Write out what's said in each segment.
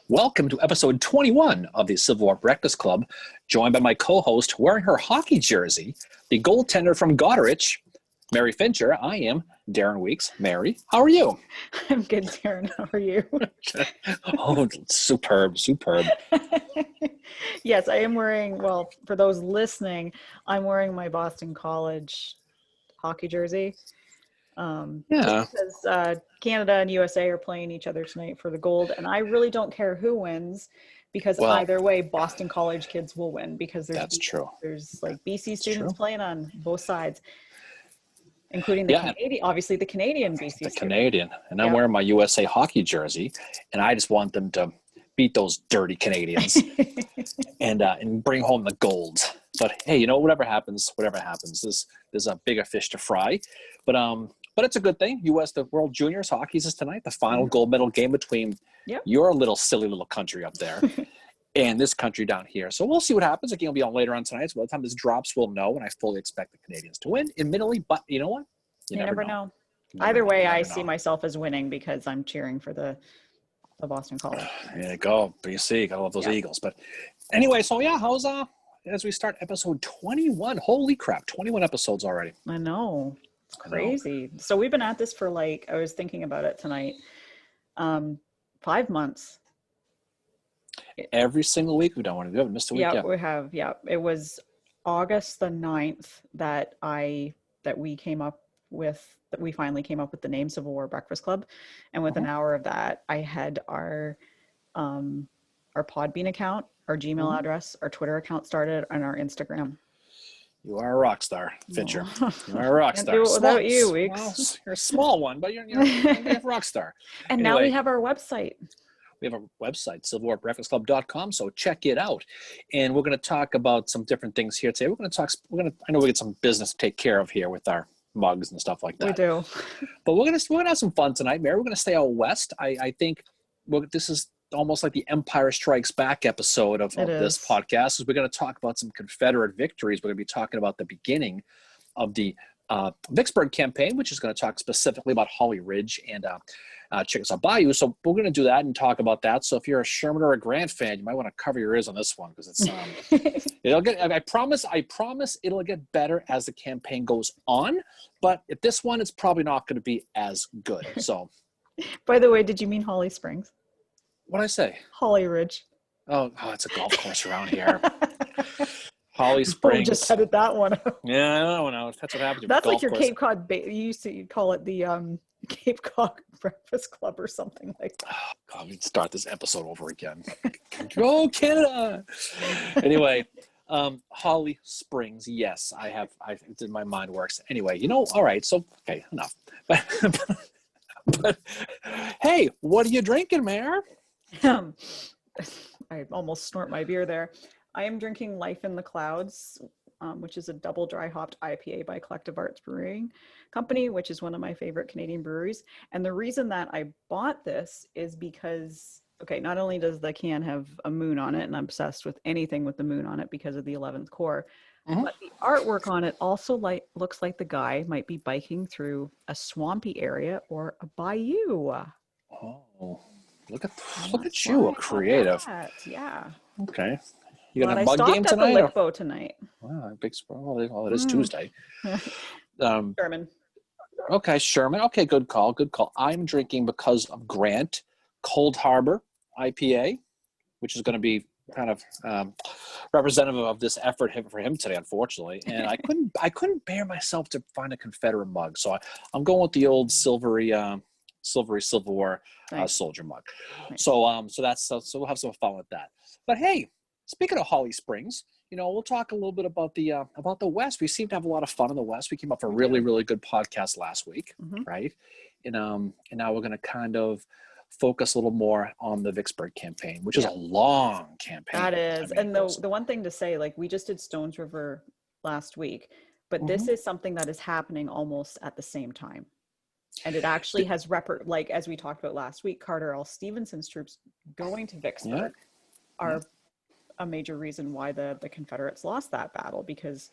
Welcome to episode 21 of the Civil War Breakfast Club, joined by my co-host wearing her hockey jersey, the goaltender from Goderich, Mary Fincher. I am Darren Weeks. Mary, how are you? I'm good, Darren. How are you? Oh, superb. Yes, I am wearing, well, for those listening, I'm wearing my Boston College hockey jersey. Because Canada and USA are playing each other tonight for the gold, and I really don't care who wins, because either way, Boston College kids will win, because there's like BC students playing on both sides, including the Canadian, obviously the Canadian BC students. Canadian, and I'm wearing my USA hockey jersey, and I just want them to beat those dirty Canadians and bring home the gold. But hey, whatever happens, there's a bigger fish to fry. But it's a good thing. the World Juniors hockey is tonight, the final gold medal game between your little silly little country up there and this country down here. So we'll see what happens. The game will be on later on tonight. So by the time this drops, we'll know. And I fully expect the Canadians to win, admittedly. But you know what? You never know. Either way, I see myself as winning, because I'm cheering for the Boston College. There you go. BC, gotta love those Eagles. But anyway, so how's as we start episode 21? Holy crap, 21 episodes already. I know. It's crazy. So we've been at this for, like, I was thinking about it tonight, 5 months. Every single week we've done one. We haven't missed a week yet. We have. Yeah. It was August the 9th that we finally came up with the name Civil War Breakfast Club. And with an hour of that, I had our Podbean account, our Gmail address, our Twitter account started, and our Instagram. You are a rock star, Fincher. You are a rock star. Can't do it without you, Weeks. Well, you're a small one, but you're a rock star. And now we have our website. We have a website, civilwarbreakfastclub.com, so check it out. And we're going to talk about some different things here today. I know we got some business to take care of here with our mugs and stuff like that. We do. But we're gonna have some fun tonight, Mary. We're gonna stay out west. I think this is almost like the Empire Strikes Back episode of this podcast, because we're going to talk about some Confederate victories. We're going to be talking about the beginning of the Vicksburg Campaign, which is going to talk specifically about Holly Ridge and Chickasaw Bayou. So we're going to do that and talk about that. So if you're a Sherman or a Grant fan, you might want to cover your ears on this one, because it's I promise it'll get better as the campaign goes on. But at this one, it's probably not going to be as good. So, by the way, did you mean Holly Springs? What'd I say? Holly Ridge. Oh, it's a golf course around here. Holly Springs. Just headed that one. Yeah, I know. That's what happens. That's like your Cape Cod. You used to call it the Cape Cod Breakfast Club or something like that. Oh, God, we'd start this episode over again. Go Canada! Anyway, Holly Springs. Yes, my mind works. Anyway, all right. So, okay, enough. But hey, what are you drinking, Mayor? I almost snort my beer there. I am drinking Life in the Clouds, which is a double dry hopped IPA by Collective Arts Brewing Company, which is one of my favorite Canadian breweries. And the reason that I bought this is because, not only does the can have a moon on it, and I'm obsessed with anything with the moon on it because of the 11th Corps, but the artwork on it also looks like the guy might be biking through a swampy area or a bayou. Oh. Look at you, a creative. Yeah. Okay. You got a mug game tonight? I stopped at the tonight. Wow, big. Well, it is Tuesday. Sherman. Okay, Sherman. Okay, good call. I'm drinking, because of Grant, Cold Harbor IPA, which is going to be kind of representative of this effort for him today, unfortunately. And I couldn't bear myself to find a Confederate mug, so I'm going with the old silvery Civil War soldier mug. Nice. So we'll have some fun with that. But hey, speaking of Holly Springs, we'll talk a little bit about the West. We seem to have a lot of fun in the West. We came up with a really, really good podcast last week, right? And now we're going to kind of focus a little more on the Vicksburg Campaign, which is a long campaign. That is. And the one thing to say, like, we just did Stones River last week, but this is something that is happening almost at the same time. And it actually has, like, as we talked about last week, Carter L. Stevenson's troops going to Vicksburg are a major reason why the Confederates lost that battle, because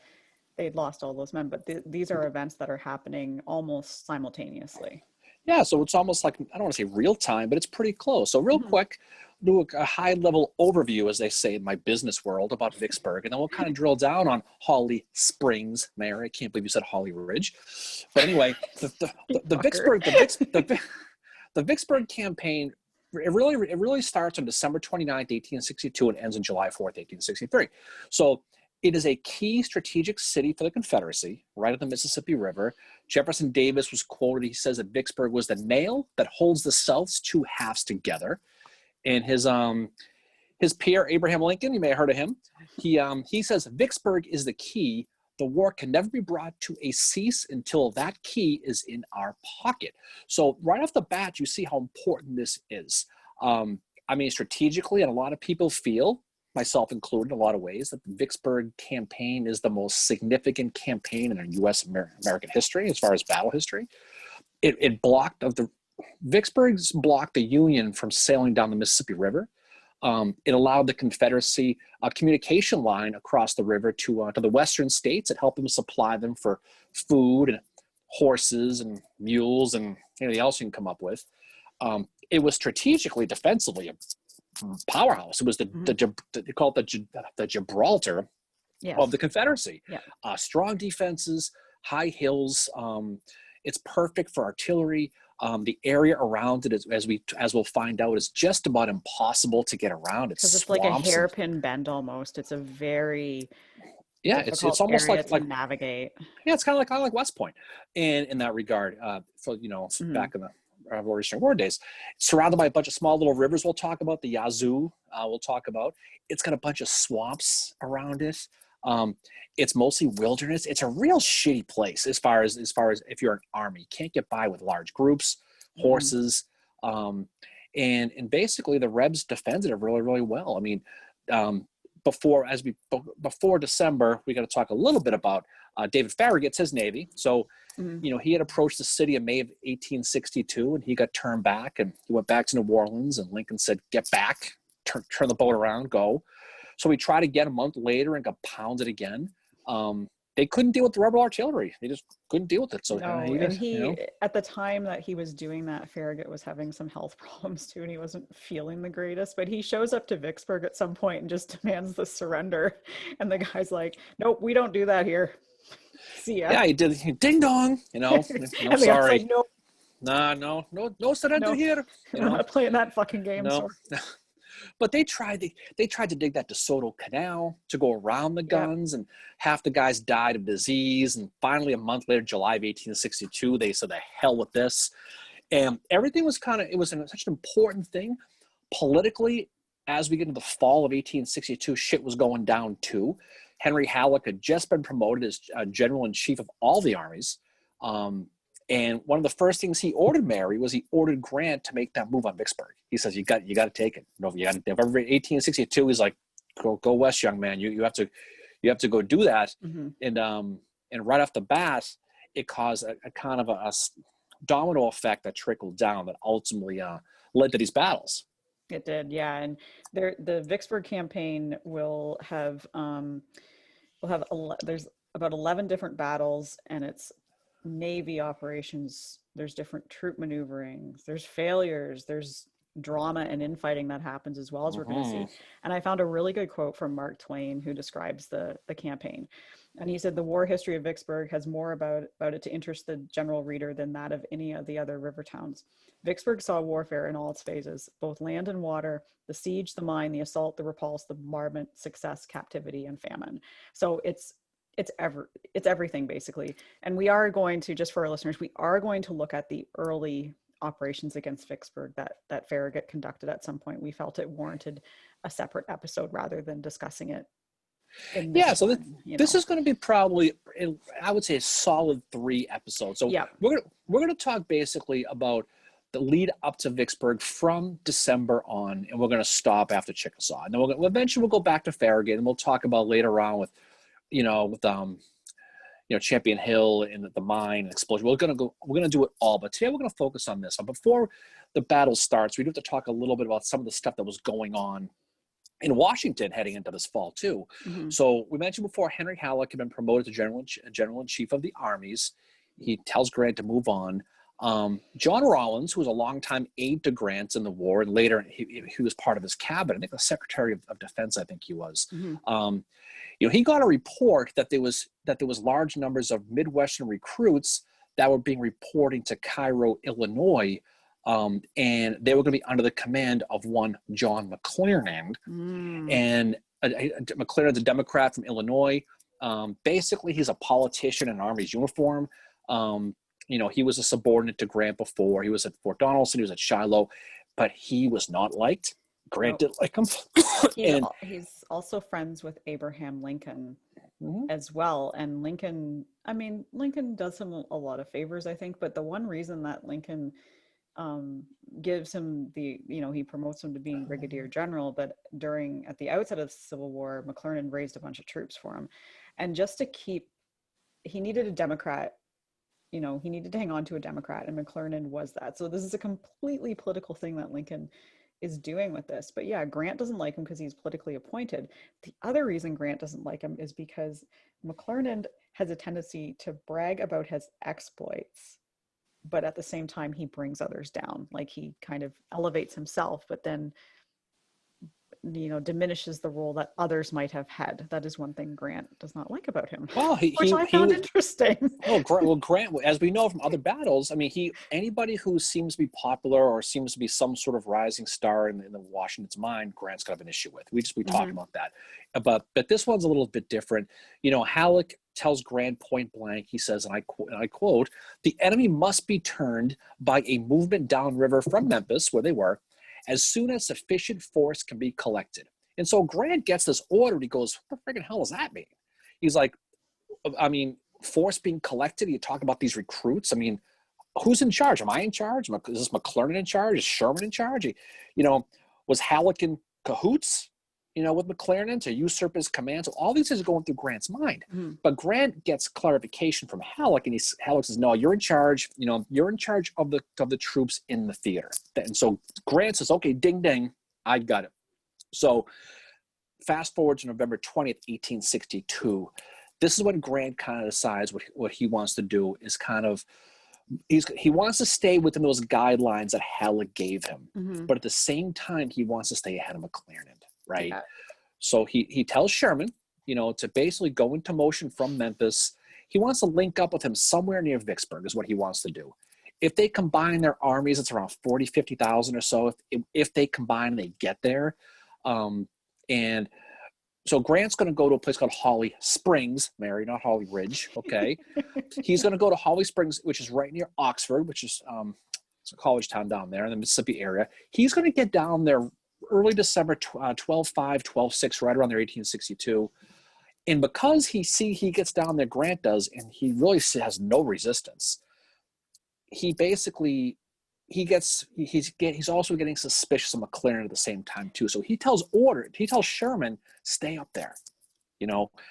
they'd lost all those men, but these are events that are happening almost simultaneously. Yeah, so it's almost like, I don't want to say real time, but it's pretty close. So real Mhm. quick, do a high level overview, as they say in my business world, about Vicksburg, and then we'll kind of drill down on Holly Springs, Mary. I can't believe you said Holly Ridge. But anyway, the Fucker. Vicksburg, the Vicksburg campaign, it really starts on December 29th, 1862, and ends on July 4th, 1863. So it is a key strategic city for the Confederacy, right at the Mississippi River. Jefferson Davis was quoted. He says that Vicksburg was the nail that holds the South's two halves together. And his peer Abraham Lincoln, you may have heard of him. He says Vicksburg is the key. The war can never be brought to a cease until that key is in our pocket. So right off the bat, you see how important this is. I mean, strategically, and a lot of people feel, myself included, in a lot of ways, that the Vicksburg campaign is the most significant campaign in U.S. American history as far as battle history. It blocked Vicksburg's blocked the Union from sailing down the Mississippi River. It allowed the Confederacy a communication line across the river to the western states. It helped them supply them for food and horses and mules and anything else you can come up with. It was strategically, defensively, a powerhouse. It was they call it the Gibraltar of the Confederacy. Yeah. Strong defenses, high hills. It's perfect for artillery. The area around it, as we'll find out, is just about impossible to get around. Because it's like a hairpin bend almost. It's a very it's difficult almost area like to navigate. Yeah, it's kind of like West Point, and in that regard, back in the Revolutionary War days, surrounded by a bunch of small little rivers. We'll talk about the Yazoo. We'll talk about. It's got a bunch of swamps around it. It's mostly wilderness. It's a real shitty place as far as if you're an army, you can't get by with large groups, horses, and basically the Rebs defended it really, really well. I mean, before December, we got to talk a little bit about David Farragut's his Navy. So, he had approached the city in May of 1862, and he got turned back, and he went back to New Orleans, and Lincoln said, "Get back, turn the boat around, go." So we tried again a month later and got pounded again. They couldn't deal with the rebel artillery. They just couldn't deal with it. So at the time that he was doing that, Farragut was having some health problems too, and he wasn't feeling the greatest. But he shows up to Vicksburg at some point and just demands the surrender. And the guy's like, "Nope, we don't do that here. See ya." Yeah, he did. Ding dong. And sorry. Like, No surrender here. I'm not playing that fucking game. No. But they tried to dig that DeSoto Canal to go around the guns, and half the guys died of disease. And finally, a month later, July of 1862, they said, "The hell with this." And everything was it was such an important thing. Politically, as we get into the fall of 1862, shit was going down too. Henry Halleck had just been promoted as general-in-chief of all the armies. And one of the first things he ordered, Mary, was he ordered Grant to make that move on Vicksburg. He says, you got to take it. November 1862, he's like, go west, young man. You have to go do that. And right off the bat, it caused a kind of a domino effect that trickled down that ultimately led to these battles. It did, yeah. And the Vicksburg campaign will have there's about 11 different battles, and it's Navy operations. There's different troop maneuverings, there's failures, there's drama and infighting that happens as well, as we're going to see. And I found a really good quote from Mark Twain, who describes the campaign. And he said, "The war history of Vicksburg has more about it to interest the general reader than that of any of the other river towns. Vicksburg saw warfare in all its phases, both land and water, the siege, the mine, the assault, the repulse, the bombardment, success, captivity, and famine." So it's everything basically. And we are going to, just for our listeners, we are going to look at the early operations against Vicksburg that Farragut conducted at some point. We felt it warranted a separate episode rather than discussing it. So this is going to be probably, I would say, a solid 3 episodes. So we're going to talk basically about the lead up to Vicksburg from December on, and we're going to stop after Chickasaw. And then eventually we'll go back to Farragut, and we'll talk about later on with Champion Hill and the mine and explosion. We're going to do it all, but today we're going to focus on this. But before the battle starts, we do have to talk a little bit about some of the stuff that was going on in Washington heading into this fall too. Mhm. So we mentioned before, Henry Halleck had been promoted to general in chief of the armies. He tells Grant to move on. John Rawlins, who was a longtime aide to Grant in the war, and later he was part of his cabinet. I think the Secretary of Defense, I think he was. Mhm. He got a report that there was large numbers of Midwestern recruits that were being reporting to Cairo, Illinois, and they were going to be under the command of one John McClernand. And McClernand's a Democrat from Illinois. Basically, he's a politician in an Army's uniform. He was a subordinate to Grant before. He was at Fort Donelson. He was at Shiloh, but he was not liked. Grant didn't like him. He's also friends with Abraham Lincoln Mhm. as well. And Lincoln does him a lot of favors, I think. But the one reason that Lincoln gives him he promotes him to being brigadier general, but at the outset of the Civil War, McClernand raised a bunch of troops for him. And just he needed a Democrat, he needed to hang on to a Democrat, and McClernand was that. So this is a completely political thing that Lincoln is doing with this. But yeah, Grant doesn't like him because he's politically appointed. The other reason Grant doesn't like him is because McClernand has a tendency to brag about his exploits, but at the same time he brings others down. Like, he kind of elevates himself, but then diminishes the role that others might have had. That is one thing Grant does not like about him. Well, which I found interesting. Grant, as we know from other battles, I mean, anybody who seems to be popular or seems to be some sort of rising star in the Washington's mind, Grant's got an issue with. We talk about that, but this one's a little bit different. Halleck tells Grant point blank. He says, and I quote, "The enemy must be turned by a movement downriver from Memphis, where they were, as soon as sufficient force can be collected." And so Grant gets this order. He goes, "What the freaking hell does that mean?" He's like, force being collected? You talk about these recruits. I mean, who's in charge? Am I in charge? Is this McClernand in charge? Is Sherman in charge? Was Halleck in cahoots, with McClernand to usurp his command? So all these things are going through Grant's mind. But Grant gets clarification from Halleck, and Halleck says, "No, you're in charge. You're in charge of the troops in the theater." And so Grant says, "Okay, ding ding, I got it." So fast forward to November 20th, 1862. This is when Grant kind of decides what he wants to do is he wants to stay within those guidelines that Halleck gave him. But at the same time, he wants to stay ahead of McClernand, right? Yeah. So he tells Sherman, to basically go into motion from Memphis. He wants to link up with him somewhere near Vicksburg is what he wants to do. If they combine their armies, it's around 50,000 or so. If they combine and they get there. And so Grant's going to go to a place called Holly Springs, Mary, not Holly Ridge, okay? He's going to go to Holly Springs, which is right near Oxford, which is it's a college town down there in the Mississippi area. He's going to get down there early December 12/5, 12/6, right around there, 1862. And because he gets down there, Grant does, and he really has no resistance. He basically he's also getting suspicious of McClernand at the same time too. So he tells Sherman, "Stay up there,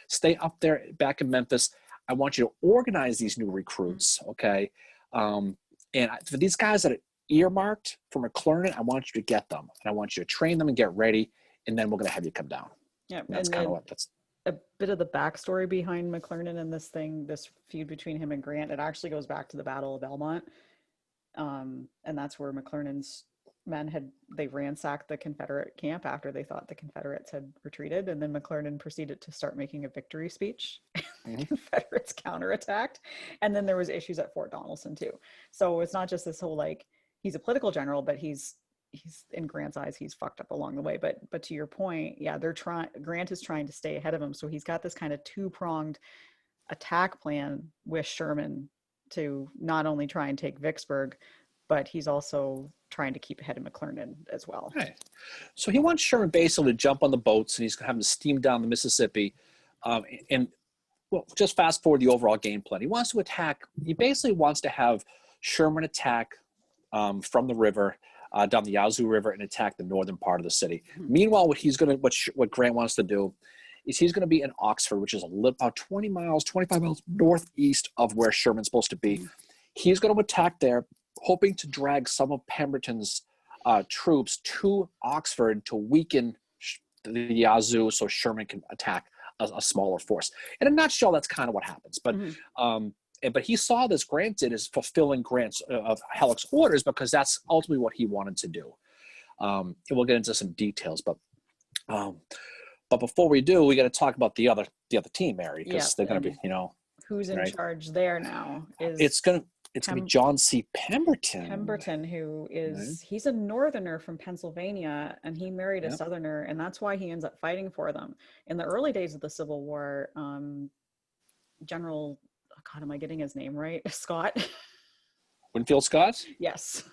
stay up there back in Memphis. I want you to organize these new recruits, okay? And for these guys that are earmarked for McClernand, I want you to get them, and I want you to train them and get ready, and then we're going to have you come down." Yeah, and that's kind of what that's. A bit of the backstory behind McClernand and this feud between him and Grant. It actually goes back to the Battle of Belmont. And that's where McClernand's men they ransacked the Confederate camp after they thought the Confederates had retreated. And then McClernand proceeded to start making a victory speech. The Confederates counterattacked. And then there was issues at Fort Donelson too. So it's not just this whole, he's a political general, but he's in Grant's eyes, he's fucked up along the way. But to your point, yeah, Grant is trying to stay ahead of him. So he's got this kind of two-pronged attack plan with Sherman to not only try and take Vicksburg, but he's also trying to keep ahead of McClernand as well. Right. So he wants Sherman basically to jump on the boats, and he's going to have him steam down the Mississippi. Just fast forward the overall game plan. He wants to attack. He basically wants to have Sherman attack from the river, down the Yazoo River, and attack the northern part of the city. Meanwhile, what Grant wants to do is he's going to be in Oxford, which is about 25 miles northeast of where Sherman's supposed to be. He's going to attack there, hoping to drag some of Pemberton's troops to Oxford to weaken the Yazoo so Sherman can attack a smaller force. In a nutshell, that's kind of what happens. But but he saw this Grant did as fulfilling Grant's of Halleck's orders because that's ultimately what he wanted to do. And we'll get into some details, but before we do, we got to talk about the other team, Mary, because they're going to be, who's in charge there now is it's going to be John C. Pemberton. Pemberton, who is he's a northerner from Pennsylvania, and he married a southerner, and that's why he ends up fighting for them. In the early days of the Civil War, General, God, am I getting his name right? Scott. Winfield Scott? Yes.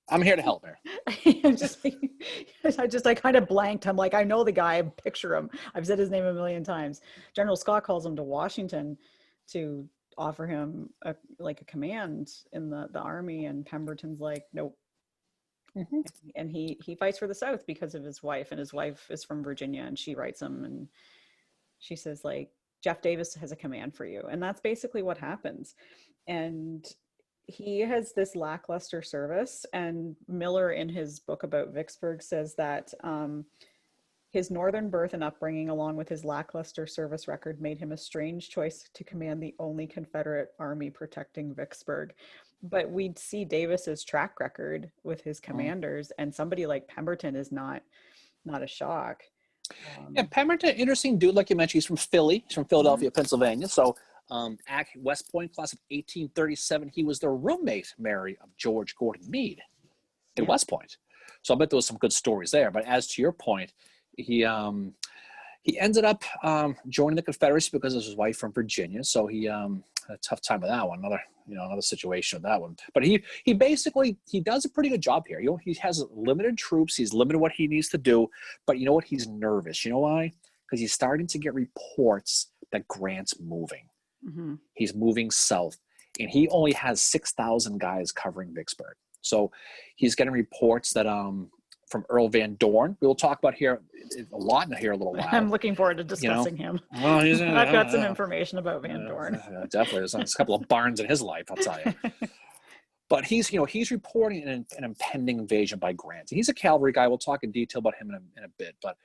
I'm here to help her. I kind of blanked. I'm like, I know the guy, I picture him. I've said his name a million times. General Scott calls him to Washington to offer him a command in the army, and Pemberton's like, nope. And he fights for the South because of his wife, and his wife is from Virginia, and she writes him and she says, like, Jeff Davis has a command for you. And that's basically what happens. And he has this lackluster service, and Miller in his book about Vicksburg says that his northern birth and upbringing, along with his lackluster service record, made him a strange choice to command the only Confederate army protecting Vicksburg. But we'd see Davis's track record with his commanders, and somebody like Pemberton is not a shock. Pemberton, interesting dude, like you mentioned. He's from Philly. He's from Philadelphia, Pennsylvania. So at West Point, class of 1837, he was the roommate, Mary, of George Gordon Meade at West Point. So I bet there was some good stories there. But as to your point, he ended up joining the Confederacy because of his wife from Virginia. So he had a tough time with that one. Another situation with that one. But he basically does a pretty good job here. He has limited troops. He's limited what he needs to do. But you know what? He's nervous. You know why? Because he's starting to get reports that Grant's moving. He's moving south, and he only has 6,000 guys covering Vicksburg. So he's getting reports that from Earl Van Dorn, we'll talk about here a lot in here a little while. I'm looking forward to discussing him. Well, I've got some information about Van Dorn. Definitely, there's a couple of barns in his life, I'll tell you. But he's reporting an impending invasion by Grant. He's a cavalry guy. We'll talk in detail about him in a bit. But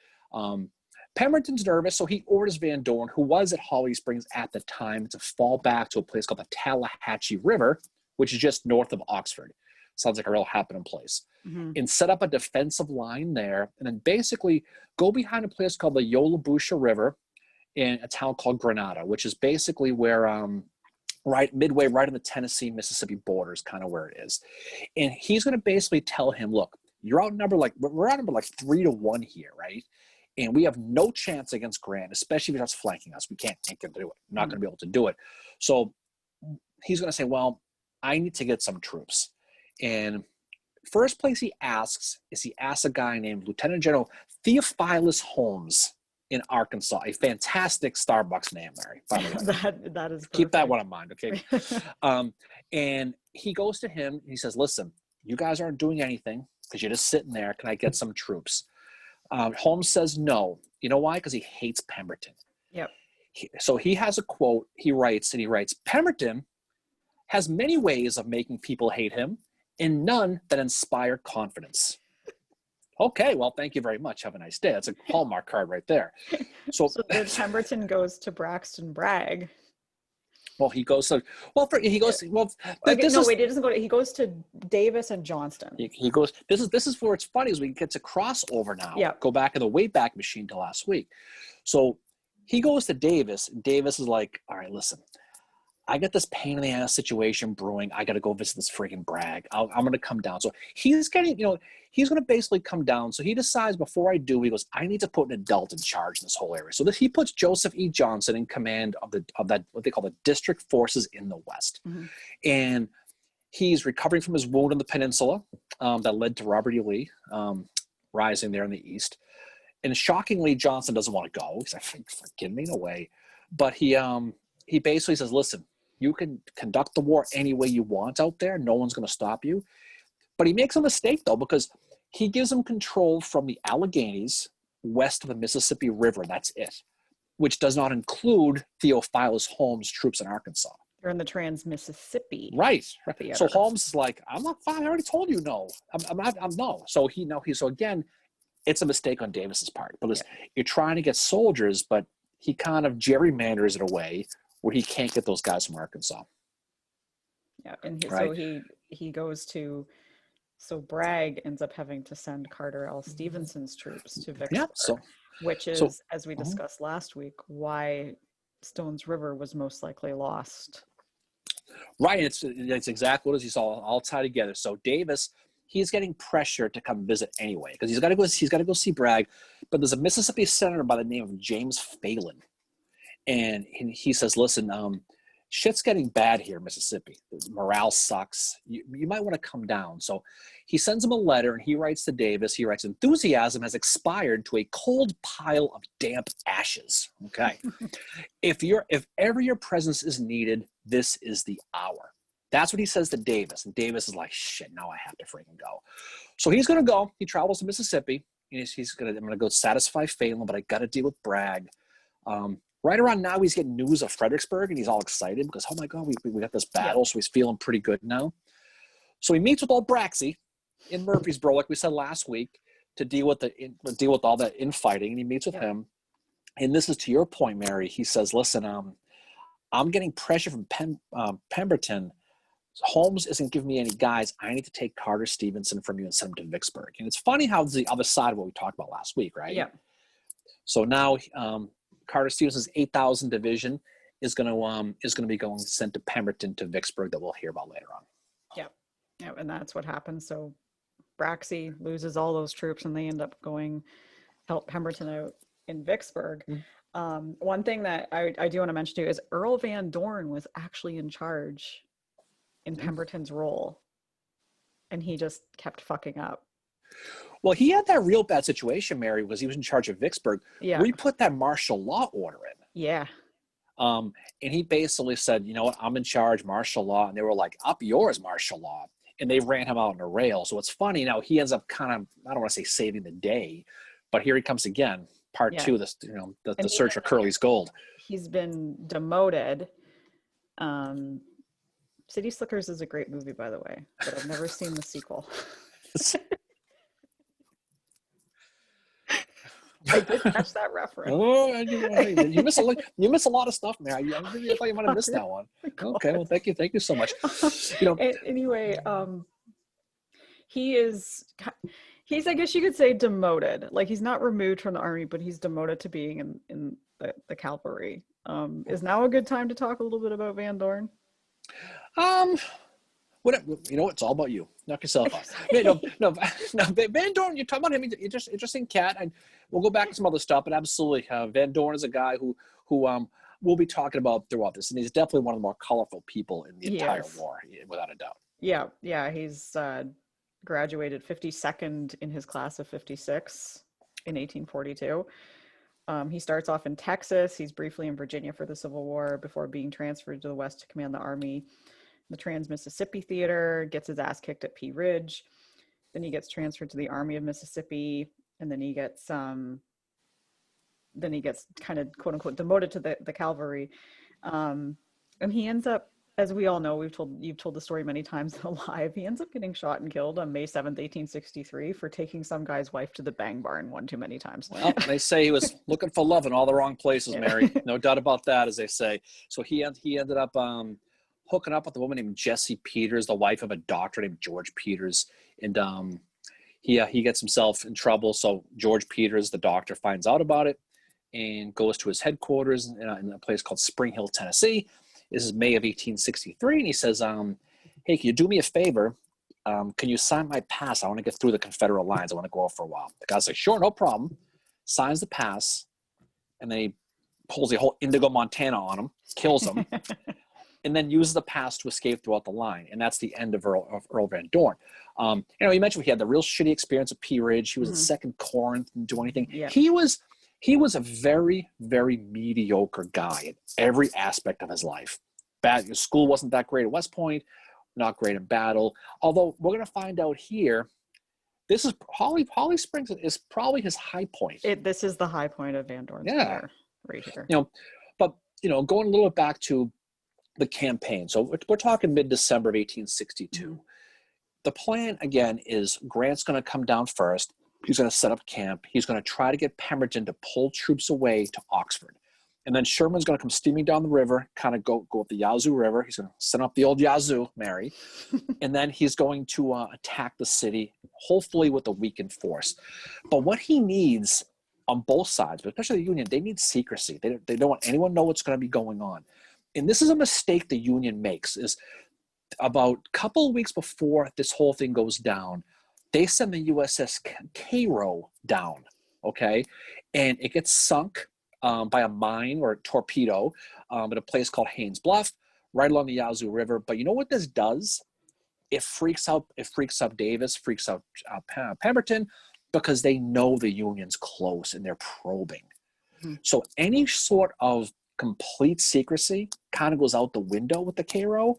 Pemberton's nervous, so he orders Van Dorn, who was at Holly Springs at the time, to fall back to a place called the Tallahatchie River, which is just north of Oxford. Sounds like a real happening place. And set up a defensive line there, and then basically go behind a place called the Yolabusha River in a town called Grenada, which is basically where midway right on the Tennessee-Mississippi border is kind of where it is. And he's going to basically tell him, look, we're outnumbered like 3-1 here, right? And we have no chance against Grant, especially if he starts flanking us. We can't do it. We're not going to be able to do it. So he's going to say, well, I need to get some troops. And first place he asks a guy named Lieutenant General Theophilus Holmes in Arkansas, a fantastic Starbucks name, Mary, by the way. that is perfect. Keep that one in mind, okay? And he goes to him, and he says, listen, you guys aren't doing anything because you're just sitting there. Can I get some troops? Holmes says no. You know why? Because he hates Pemberton. Yep. So he has a quote. He writes, Pemberton has many ways of making people hate him, and none that inspire confidence. Okay, well, thank you very much. Have a nice day. That's a Hallmark card right there. So then Pemberton goes to Braxton Bragg. Well, he goes to he goes to Davis and Johnston. He goes. This is where it's funny is we get to crossover now. Yeah. Go back in the Wayback Machine to last week. So he goes to Davis. Davis is like, all right, listen, I got this pain in the ass situation brewing. I got to go visit this friggin' Bragg. I'm going to come down. So he's getting, he's going to basically come down. So he decides before I do, he goes, I need to put an adult in charge in this whole area. So he puts Joseph E. Johnson in command of that what they call the district forces in the West. And he's recovering from his wound on the peninsula that led to Robert E. Lee rising there in the East. And shockingly, Johnson doesn't want to go. He's like, forgive me, no way. But he basically says, listen, you can conduct the war any way you want out there. No one's going to stop you. But he makes a mistake, though, because he gives him control from the Alleghenies west of the Mississippi River. That's it, which does not include Theophilus Holmes' troops in Arkansas. They're in the Trans-Mississippi. Right. So Holmes is like, I'm not fine. I already told you no. I'm not. No. So again, it's a mistake on Davis's part. But Yeah. you're trying to get soldiers, but he kind of gerrymanders it away where he can't get those guys from Arkansas. Yeah, and so Right? he goes to, so Bragg ends up having to send Carter L. Stevenson's troops to Yeah. Vicksburg, which So is, as we mhm. discussed last week, why Stones River was most likely lost. Right. It's exactly what it is. He's all tied together. So Davis, he's getting pressure to come visit anyway because he's got to go see Bragg. But there's a Mississippi senator by the name of James Phelan, and he says, "Listen, shit's getting bad here in Mississippi. The morale sucks. You might want to come down." So he sends him a letter, and he writes to Davis. He writes, "Enthusiasm has expired to a cold pile of damp ashes." Okay. If ever your presence is needed, this is the hour. That's what he says to Davis. And Davis is like, shit, now I have to freaking go. So he's going to go. He travels to Mississippi. And I'm going to go satisfy Phelan, but I got to deal with Bragg. Right around now, he's getting news of Fredericksburg, and he's all excited because, oh my God, we got this battle. So he's feeling pretty good now. So he meets with old Braxy in Murfreesboro, like we said last week, to deal with all that infighting. And he meets with him. And this is to your point, Mary. He says, listen, I'm getting pressure from Pemberton. Holmes isn't giving me any guys. I need to take Carter Stevenson from you and send him to Vicksburg. And it's funny how it's the other side of what we talked about last week, right? Yeah. So now Carter Stevenson's 8,000 division is going to be going sent to Pemberton to Vicksburg that we'll hear about later on. Yeah. Yeah, and that's what happens. So Braxy loses all those troops, and they end up going help Pemberton out in Vicksburg. One thing that I do want to mention too is Earl Van Dorn was actually in charge in Pemberton's role, and he just kept fucking up. Well, he had that real bad situation, Mary, was he was in charge of Vicksburg. Yeah. We put that martial law order in. Yeah. And he basically said, you know what, I'm in charge, martial law. And they were like, up yours, martial law. And they ran him out on a rail. So it's funny. Now he ends up kind of, I don't want to say saving the day, but here he comes again. Part two, this, the search for Curly's gold. He's been demoted. City Slickers is a great movie, by the way, but I've never seen the sequel. I did catch that reference. Oh, you miss a lot of stuff, man. I thought you might have missed that one. Okay, well, thank you so much. Anyway, he's I guess you could say demoted. Like, he's not removed from the army, but he's demoted to being in the cavalry. Is now a good time to talk a little bit about Van Dorn? It's all about you. Knock yourself out. No, Van Dorn, you're talking about him. He's just interesting cat, and we'll go back to some other stuff. But absolutely, Van Dorn is a guy who we'll be talking about throughout this, and he's definitely one of the more colorful people in the entire war, without a doubt. Yeah, he's graduated 52nd in his class of 56 in 1842. He starts off in Texas. He's briefly in Virginia for the Civil War before being transferred to the West to command the Army, the Trans-Mississippi Theater, gets his ass kicked at Pea Ridge. Then he gets transferred to the Army of Mississippi, and then he gets kind of quote unquote demoted to the cavalry. And he ends up, as we all know, you've told the story many times live, he ends up getting shot and killed on May 7th, 1863 for taking some guy's wife to the bang barn one too many times. Well, they say he was looking for love in all the wrong places, Mary. No doubt about that, as they say. So he ended up hooking up with a woman named Jessie Peters, the wife of a doctor named George Peters. And he gets himself in trouble. So George Peters, the doctor, finds out about it and goes to his headquarters in a place called Spring Hill, Tennessee. This is May of 1863. And he says, hey, can you do me a favor? Can you sign my pass? I want to get through the Confederate lines. I want to go out for a while. The guy's like, sure, no problem. Signs the pass. And then he pulls the whole Indigo Montana on him, kills him. And then uses the pass to escape throughout the line. And that's the end of Earl Van Dorn. You mentioned he had the real shitty experience at Pea Ridge. He was at 2nd Corinth, didn't do anything. Yeah. He was a very, very mediocre guy in every aspect of his life. School wasn't that great at West Point, not great in battle. Although we're going to find out here, this is Holly Springs is probably his high point. This is the high point of Van Dorn's career right here. But going a little bit back to the campaign. So we're talking mid-December of 1862. The plan, again, is Grant's going to come down first. He's going to set up camp. He's going to try to get Pemberton to pull troops away to Oxford. And then Sherman's going to come steaming down the river, kind of go up the Yazoo River. He's going to send up the old Yazoo, Mary. And then he's going to attack the city, hopefully with a weakened force. But what he needs on both sides, but especially the Union, they need secrecy. They don't want anyone to know what's going to be going on. And this is a mistake the Union makes, is about a couple of weeks before this whole thing goes down, they send the USS Cairo down, okay? And it gets sunk by a mine or a torpedo at a place called Haynes Bluff, right along the Yazoo River. But you know what this does? It freaks out Davis, freaks out Pemberton, because they know the Union's close and they're probing. Mm-hmm. So any sort of complete secrecy kind of goes out the window with the Cairo.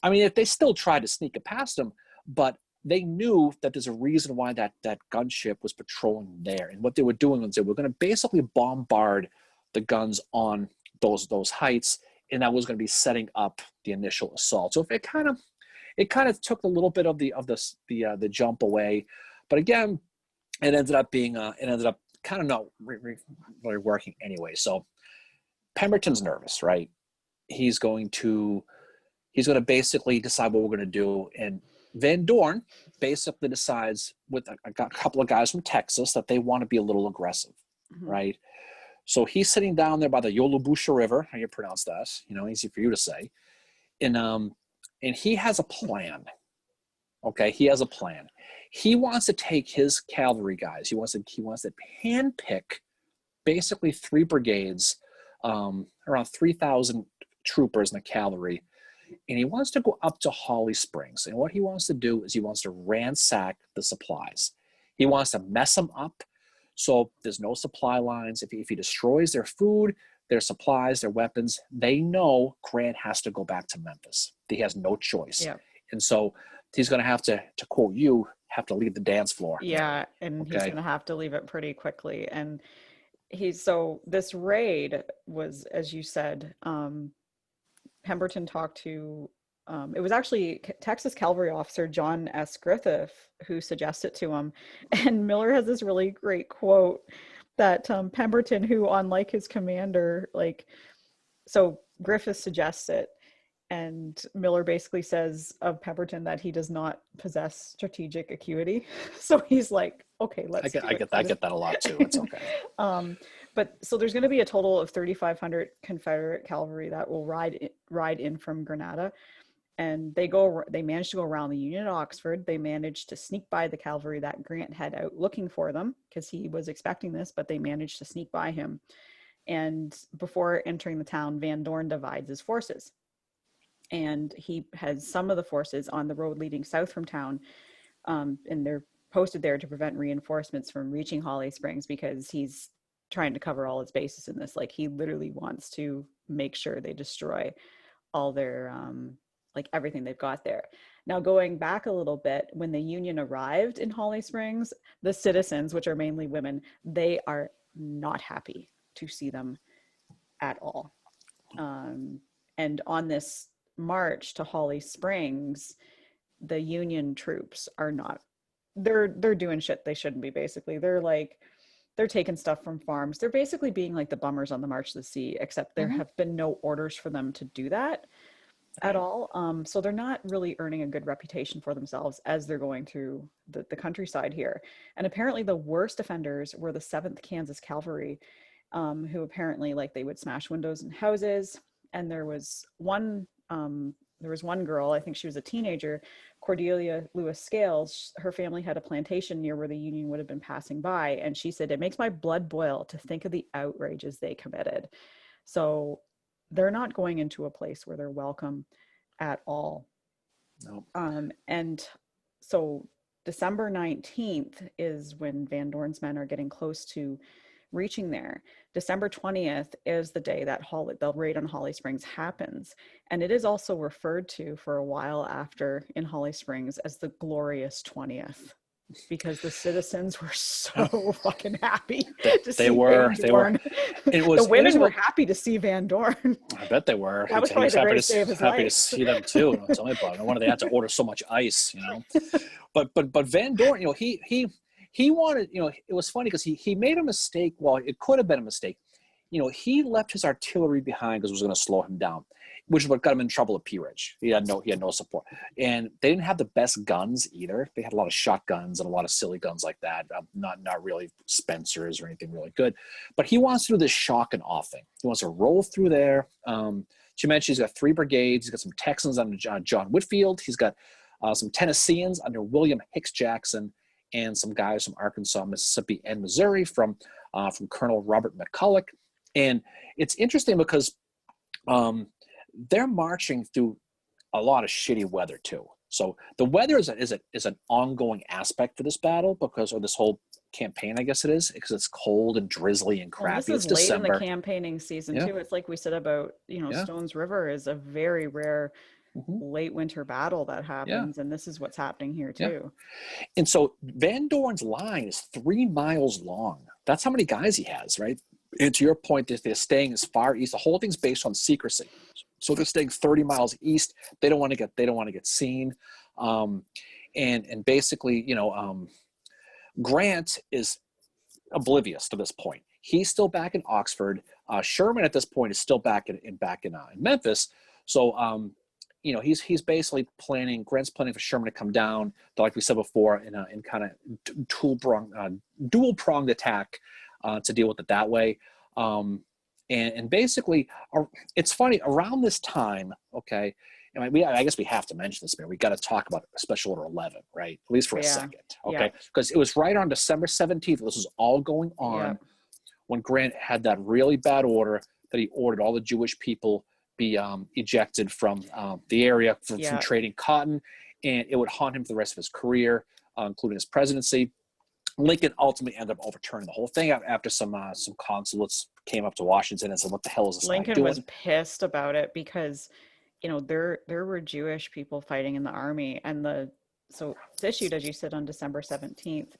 I mean, if they still tried to sneak it past them, but they knew that there's a reason why that gunship was patrolling there. And what they were doing was they were going to basically bombard the guns on those heights, and that was going to be setting up the initial assault. So if it kind of took a little bit of the jump away, but again, it ended up kind of not really working anyway. So Pemberton's nervous, right? He's going to basically decide what we're going to do, and Van Dorn basically decides with a couple of guys from Texas that they want to be a little aggressive, mm-hmm. right? So he's sitting down there by the Yolobusha River, how you pronounce that, easy for you to say, and he has a plan. Okay, he has a plan. He wants to take his cavalry guys. He wants to handpick basically 3 brigades, around 3,000 troopers in the cavalry. And he wants to go up to Holly Springs. And what he wants to do is he wants to ransack the supplies. He wants to mess them up so there's no supply lines. If he destroys their food, their supplies, their weapons, they know Grant has to go back to Memphis. He has no choice. Yeah. And so he's going to have to quote you, have to leave the dance floor. Yeah, and okay. He's going to have to leave it pretty quickly. And this raid was, as you said, Pemberton talked to, it was actually Texas Cavalry Officer John S. Griffith who suggested to him. And Miller has this really great quote that Pemberton, who unlike his commander, so Griffith suggests it. And Miller basically says of Pemberton that he does not possess strategic acuity. So he's like, okay, let's I get that a lot too. It's okay. But so there's going to be a total of 3,500 Confederate cavalry that will ride in from Grenada. And they managed to go around the Union at Oxford. They managed to sneak by the cavalry that Grant had out looking for them because he was expecting this, but they managed to sneak by him. And before entering the town, Van Dorn divides his forces. And he has some of the forces on the road leading south from town, and they're posted there to prevent reinforcements from reaching Holly Springs because he's trying to cover all his bases in this. He literally wants to make sure they destroy all their, everything they've got there. Now, going back a little bit, when the Union arrived in Holly Springs, the citizens, which are mainly women, they are not happy to see them at all. And on this march to Holly Springs, the Union troops are not, they're doing shit they shouldn't be. Basically, they're taking stuff from farms. They're basically being like the bummers on the March to the Sea, except there have been no orders for them to do that at all. So they're not really earning a good reputation for themselves as they're going through the countryside here. And apparently the worst offenders were the 7th Kansas Cavalry, who apparently they would smash windows in houses. And there was one girl, I think she was a teenager, Cordelia Lewis Scales. Her family had a plantation near where the Union would have been passing by. And she said, it makes my blood boil to think of the outrages they committed. So they're not going into a place where they're welcome at all. No. And so December 19th is when Van Dorn's men are getting close to reaching there. December 20th is the day that the raid on Holly Springs happens. And it is also referred to for a while after in Holly Springs as the glorious 20th, because the citizens were so fucking happy to see Van Dorn. The women were happy to see Van Dorn. I bet they were. That was probably the greatest day of his life. Happy to see them too. Tell me about it. No wonder they had to order so much ice, But Van Dorn, he he wanted, it was funny because he made a mistake. Well, it could have been a mistake. He left his artillery behind because it was going to slow him down, which is what got him in trouble at Pea Ridge. He had no support, and they didn't have the best guns either. They had a lot of shotguns and a lot of silly guns like that. Not really Spencers or anything really good. But he wants to do this shock and awe thing. He wants to roll through there. She mentioned he's got 3 brigades. He's got some Texans under John Whitfield. He's got some Tennesseans under William Hicks Jackson, and some guys from Arkansas, Mississippi, and Missouri from Colonel Robert McCulloch. And it's interesting because they're marching through a lot of shitty weather too. So the weather is an ongoing aspect for this battle or this whole campaign, I guess it is, because it's cold and drizzly and crappy. This is it's late December. in the campaigning season too. It's like we said about, Stones River is a very rare late winter battle that happens, and this is what's happening here too. And so Van Dorn's line is 3 miles long. That's how many guys he has, right? And to your point, that they're staying as far east. The whole thing's based on secrecy, so they're staying 30 miles east. They don't want to get seen, and basically, Grant is oblivious to this point. He's still back in Oxford. Sherman at this point is still back in Memphis. So he's basically planning. Grant's planning for Sherman to come down, like we said before, in kind of dual pronged attack. To deal with it that way. And basically, it's funny, around this time, okay, I guess we have to mention this, man. We got to talk about Special Order 11, right? At least for a second, okay? Because it was right on December 17th. This was all going on when Grant had that really bad order that he ordered all the Jewish people be ejected from the area from trading cotton, and it would haunt him for the rest of his career, including his presidency. Lincoln ultimately ended up overturning the whole thing after some consulates came up to Washington and said, "What the hell is this guy doing?" Lincoln was pissed about it because, there were Jewish people fighting in the army, and so it's issued, as you said, on December 17th.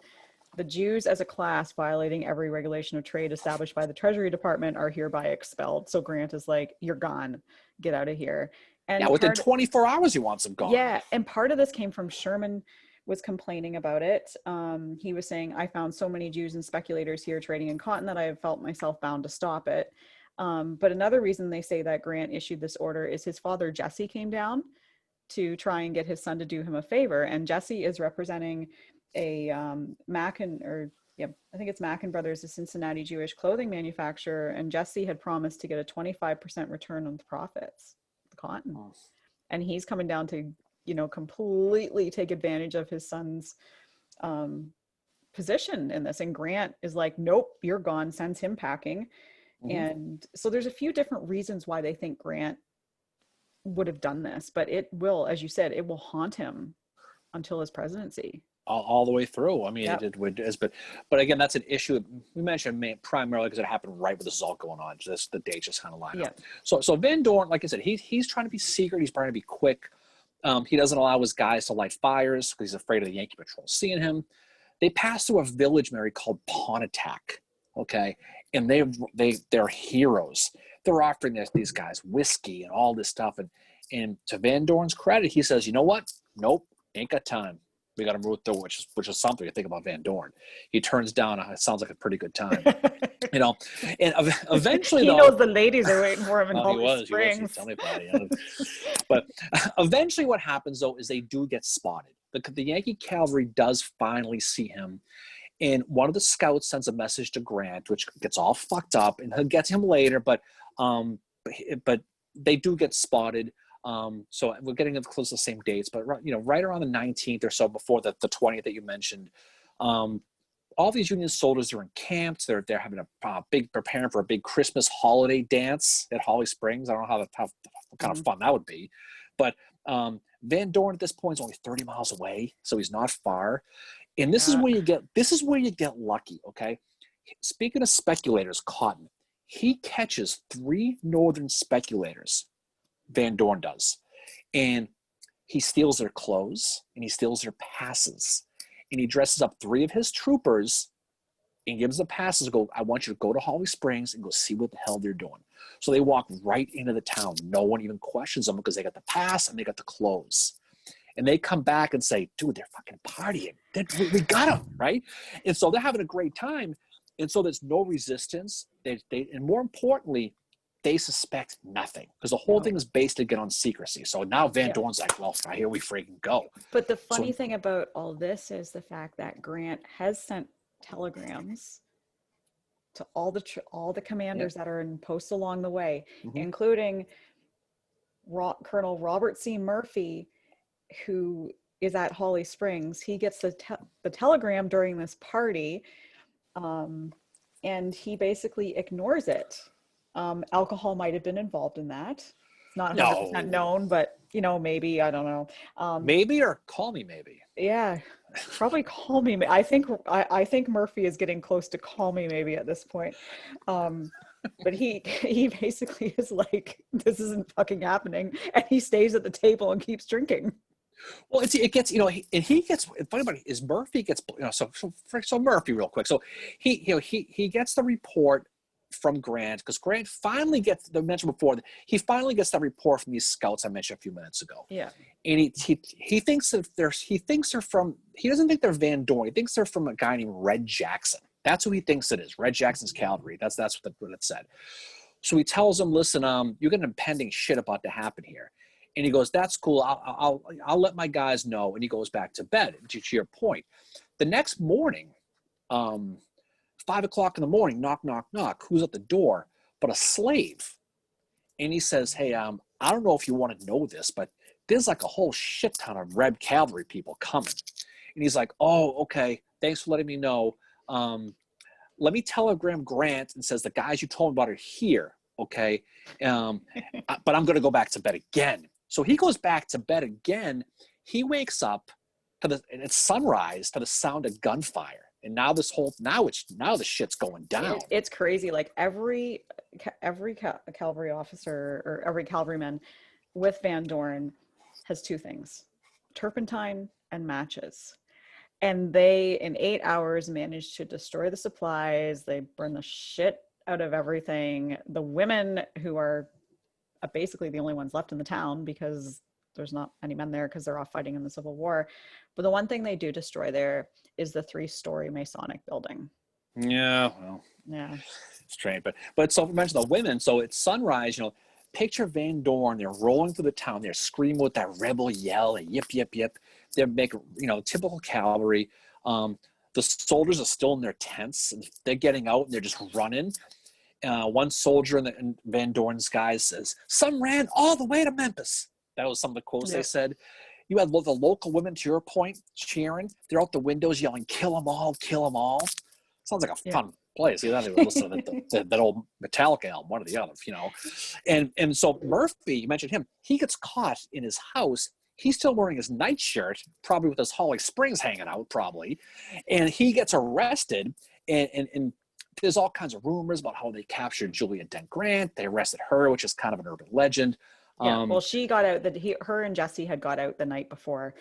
The Jews as a class violating every regulation of trade established by the Treasury Department are hereby expelled. So Grant is like, "You're gone, get out of here." And within 24 hours he wants them gone. Yeah, and part of this came from Sherman. Was complaining about it. He was saying, "I found so many Jews and speculators here trading in cotton that I have felt myself bound to stop it." But another reason they say that Grant issued this order is his father, Jesse, came down to try and get his son to do him a favor. And Jesse is representing a Mackin Brothers, a Cincinnati Jewish clothing manufacturer. And Jesse had promised to get a 25% return on the profits, the cotton. Oh. And he's coming down to completely take advantage of his son's position in this. And Grant is like, "Nope, you're gone," sends him packing. And so there's a few different reasons why they think Grant would have done this, but it will, as you said, it will haunt him until his presidency. All the way through. I mean, but again, that's an issue we mentioned primarily because it happened right when this is all going on. Just the dates just kind of line up. So Van Dorn, like I said, he's trying to be secret. He's trying to be quick. He doesn't allow his guys to light fires because he's afraid of the Yankee patrol seeing him. They pass through a village, Mary, called Pontotoc, okay? And they're heroes. They're offering these guys whiskey and all this stuff. And to Van Dorn's credit, he says, "You know what? Nope, ain't got time. We got to move through," which is something to think about Van Dorn. He turns down, it sounds like a pretty good time. And eventually, he knows the ladies are waiting for him in Holly Springs. Tell me about it. But eventually what happens, though, is they do get spotted. The Yankee cavalry does finally see him. And one of the scouts sends a message to Grant, which gets all fucked up, and he'll get to him later. But they do get spotted. So we're getting close to the same dates, but right around the 19th or so, before the 20th that you mentioned, all these Union soldiers are encamped. They're having preparing for a big Christmas holiday dance at Holly Springs. I don't know how kind of fun that would be, but Van Dorn at this point is only 30 miles away, so he's not far. And this is where you get lucky. Okay, speaking of speculators, cotton, he catches 3 northern speculators. Van Dorn does, and he steals their clothes and he steals their passes, and he dresses up 3 of his troopers and gives the passes. I want you to go to Holly Springs and go see what the hell they're doing. So they walk right into the town. No one even questions them because they got the pass and they got the clothes. and they come back and say, dude, they're fucking partying. We got them, right? And so they're having a great time. And so there's no resistance. And more importantly, they suspect nothing because the whole thing is based again on secrecy. So now Van Dorn's like, well, here we freaking go. But the funny thing about all this is the fact that Grant has sent telegrams to all the commanders that are in posts along the way, including Colonel Robert C. Murphy, who is at Holly Springs. He gets the telegram during this party, and he basically ignores it. Alcohol might have been involved in that. It's not 100% known, but maybe, I don't know. Maybe, or call me maybe. Yeah, probably call me. I think Murphy is getting close to call me maybe at this point. But he basically is like, this isn't fucking happening, and he stays at the table and keeps drinking. Well, it gets, and he gets, funny about it is Murphy gets, so Murphy real quick. So he gets the report from Grant, because Grant finally gets, I mentioned before, he finally gets that report from these scouts I mentioned a few minutes ago. Yeah. And he thinks that they're from, he doesn't think they're Van Dorn. He thinks they're from a guy named Red Jackson. That's who he thinks it is. Red Jackson's cavalry. That's what it said. So he tells him, listen, you got impending shit about to happen here. And he goes, that's cool. I'll let my guys know. And he goes back to bed. To your point, the next morning, 5 o'clock in the morning, knock, knock, knock. Who's at the door? But a slave. And he says, hey, I don't know if you want to know this, but there's like a whole shit ton of Red cavalry people coming. And he's like, oh, okay. Thanks for letting me know. Let me telegram Grant and says the guys you told him about are here. Okay. But I'm going to go back to bed again. So he goes back to bed again. He wakes up and it's sunrise to the sound of gunfire. And now the shit's going down. It's crazy. Like every cavalry officer or every cavalryman with Van Dorn has two things: turpentine and matches. And they, in 8 hours, managed to destroy the supplies. They burn the shit out of everything. The women, who are basically the only ones left in the town because there's not any men there because they're off fighting in the Civil War. But the one thing they do destroy there is the 3-story Masonic building. Yeah, well, yeah, strange. But so mention the women. So it's sunrise. Picture Van Dorn. They're rolling through the town. They're screaming with that rebel yell, and yip yip yip. They're making typical cavalry. The soldiers are still in their tents. And they're getting out and they're just running. One soldier in Van Dorn's guys says, "Some ran all the way to Memphis." That was some of the quotes they said. You had the local women, to your point, cheering. They're out the windows yelling, "Kill them all, kill them all." Sounds like a fun place. You know, they listen to that old Metallica album, one or the other, And so Murphy, you mentioned him, he gets caught in his house. He's still wearing his nightshirt, probably with his Holly Springs hanging out, probably. And he gets arrested, and there's all kinds of rumors about how they captured Julia Dent Grant. They arrested her, which is kind of an urban legend. Yeah, well, she got out. Her and Jesse had got out the night before,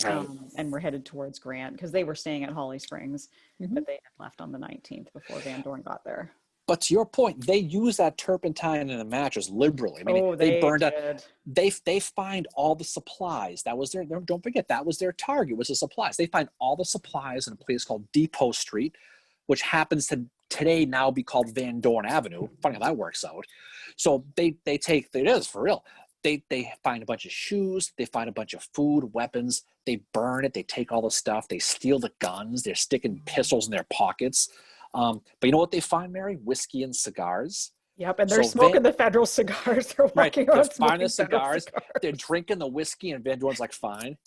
and were headed towards Grant because they were staying at Holly Springs, but they had left on the 19th before Van Dorn got there. But to your point, they use that turpentine in the mattress liberally. I mean, they burned out. They find all the supplies. That was don't forget, that was their target, was the supplies. They find all the supplies in a place called Depot Street, which happens to today now be called Van Dorn Avenue. Funny how that works out. So they take, it is for real. They find a bunch of shoes. They find a bunch of food, weapons. They burn it. They take all the stuff. They steal the guns. They're sticking pistols in their pockets. But you know what they find, Mary? Whiskey and cigars. Yep, and they're smoking the federal cigars. They're walking around smoking the cigars. They're drinking the whiskey, and Van Dorn's like, fine,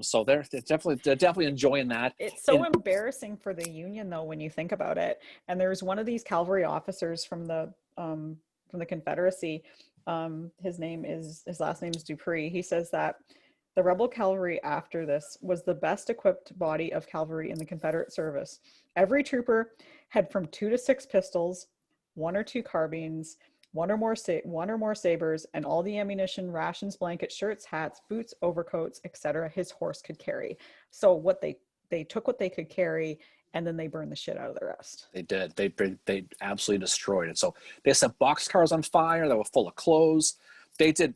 So they're definitely enjoying that. It's so embarrassing for the Union, though, when you think about it. And there's one of these cavalry officers from the Confederacy. His last name is Dupree. He says that the rebel cavalry after this was the best equipped body of cavalry in the Confederate service. Every trooper had from 2 to 6 pistols, 1 or 2 carbines, one or more sabers, and all the ammunition, rations, blankets, shirts, hats, boots, overcoats, etc. his horse could carry. So what they took what they could carry, and then they burned the shit out of the rest. They did. They absolutely destroyed it. So they set boxcars on fire that were full of clothes. They did.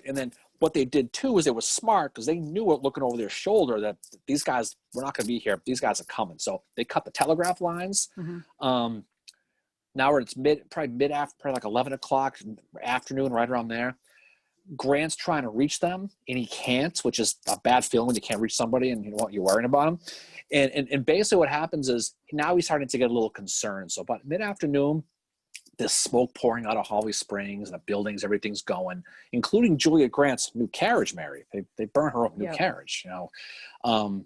And then what they did too is they were smart because they knew it looking over their shoulder that these guys were not going to be here. These guys are coming. So they cut the telegraph lines. Mm-hmm. Now it's probably like 11 o'clock afternoon, right around there. Grant's trying to reach them and he can't, which is a bad feeling when you can't reach somebody and you know what, you're worrying about them. And basically what happens is now he's starting to get a little concerned. So about mid-afternoon, there's smoke pouring out of Holly Springs, the buildings, everything's going, including Julia Grant's new carriage, Mary. They burned her new carriage, you know.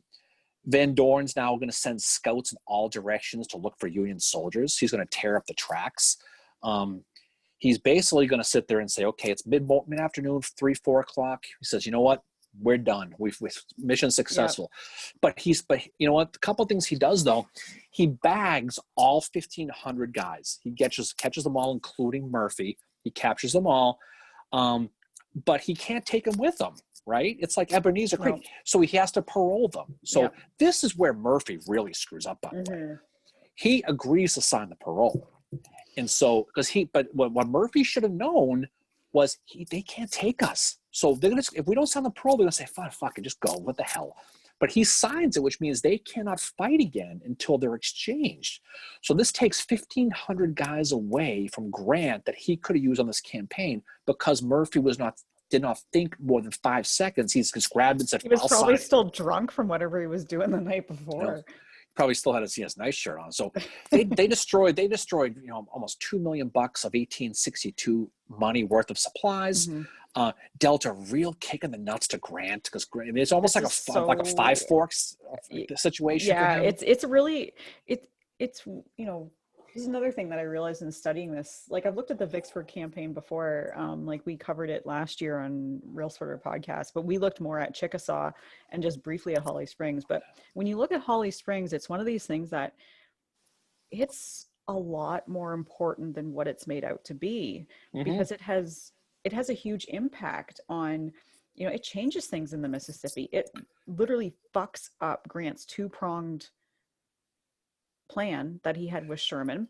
Van Dorn's now going to send scouts in all directions to look for Union soldiers. He's going to tear up the tracks. He's basically going to sit there and say, okay, it's mid-afternoon, 3, 4 o'clock. He says, you know what? We're done. We've mission successful. But you know what? A couple of things he does though, he bags all 1,500 guys. He catches them all, including Murphy. He captures them all, but he can't take them with him. Right? It's like Ebenezer Creek. No. So he has to parole them. So this is where Murphy really screws up, by the way. He agrees to sign the parole. And so, but what Murphy should have known was they can't take us. So they're gonna, if we don't sign the parole, they're gonna say, fine, fuck it, just go, what the hell. But he signs it, which means they cannot fight again until they're exchanged. So this takes 1,500 guys away from Grant that he could have used on this campaign because Murphy did not think more than 5 seconds. He's just grabbed and said, he was probably still drunk from whatever he was doing the night before. You know, probably still had his nice shirt on. So they destroyed, you know, almost $2 million of 1862 money worth of supplies. Dealt a real kick in the nuts to Grant because it's almost like a Five Forks situation. Yeah, it's really it's you know. This is another thing that I realized in studying this. Like I've looked at the Vicksburg campaign before. Like we covered it last year on Real Sorter podcast, but we looked more at Chickasaw and just briefly at Holly Springs. But when you look at Holly Springs, it's one of these things that it's a lot more important than what it's made out to be because it has a huge impact on, you know, it changes things in the Mississippi. It literally fucks up Grant's two-pronged plan that he had with Sherman,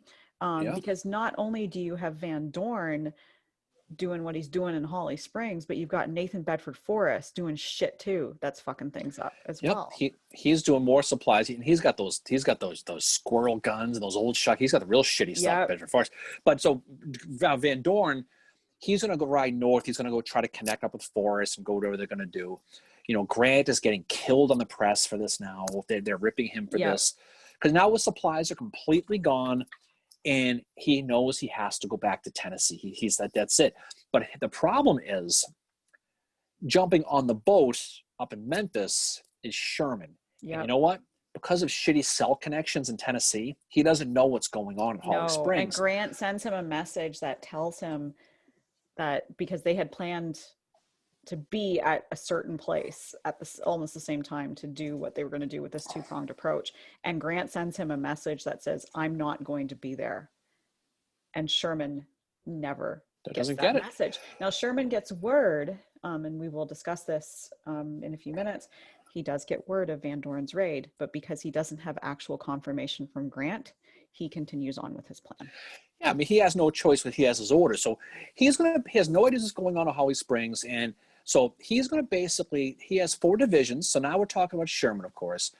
because not only do you have Van Dorn doing what he's doing in Holly Springs, but you've got Nathan Bedford Forrest doing shit too. That's fucking things up as well. He's doing more supplies, and he's got those squirrel guns and those old shuck. He's got the real shitty stuff. Bedford Forrest, but so Van Dorn, he's going to go ride north. He's going to go try to connect up with Forrest and go whatever they're going to do. You know, Grant is getting killed on the press for this now. They're ripping him for this. Because now his supplies are completely gone, and he knows he has to go back to Tennessee. He's that's it. But the problem is, jumping on the boat up in Memphis is Sherman. And you know what? Because of shitty cell connections in Tennessee, he doesn't know what's going on in Holly Springs. And Grant sends him a message that tells him that because they had planned to be at a certain place at almost the same time to do what they were going to do with this two-pronged approach. And Grant sends him a message that says, I'm not going to be there. And Sherman never gets that message. Now Sherman gets word, and we will discuss this in a few minutes. He does get word of Van Dorn's raid, but because he doesn't have actual confirmation from Grant, he continues on with his plan. Yeah, I mean, he has no choice, but he has his orders. So he has no idea what's going on at Holly Springs, and so he's going to he has 4 divisions. So now we're talking about Sherman, of course.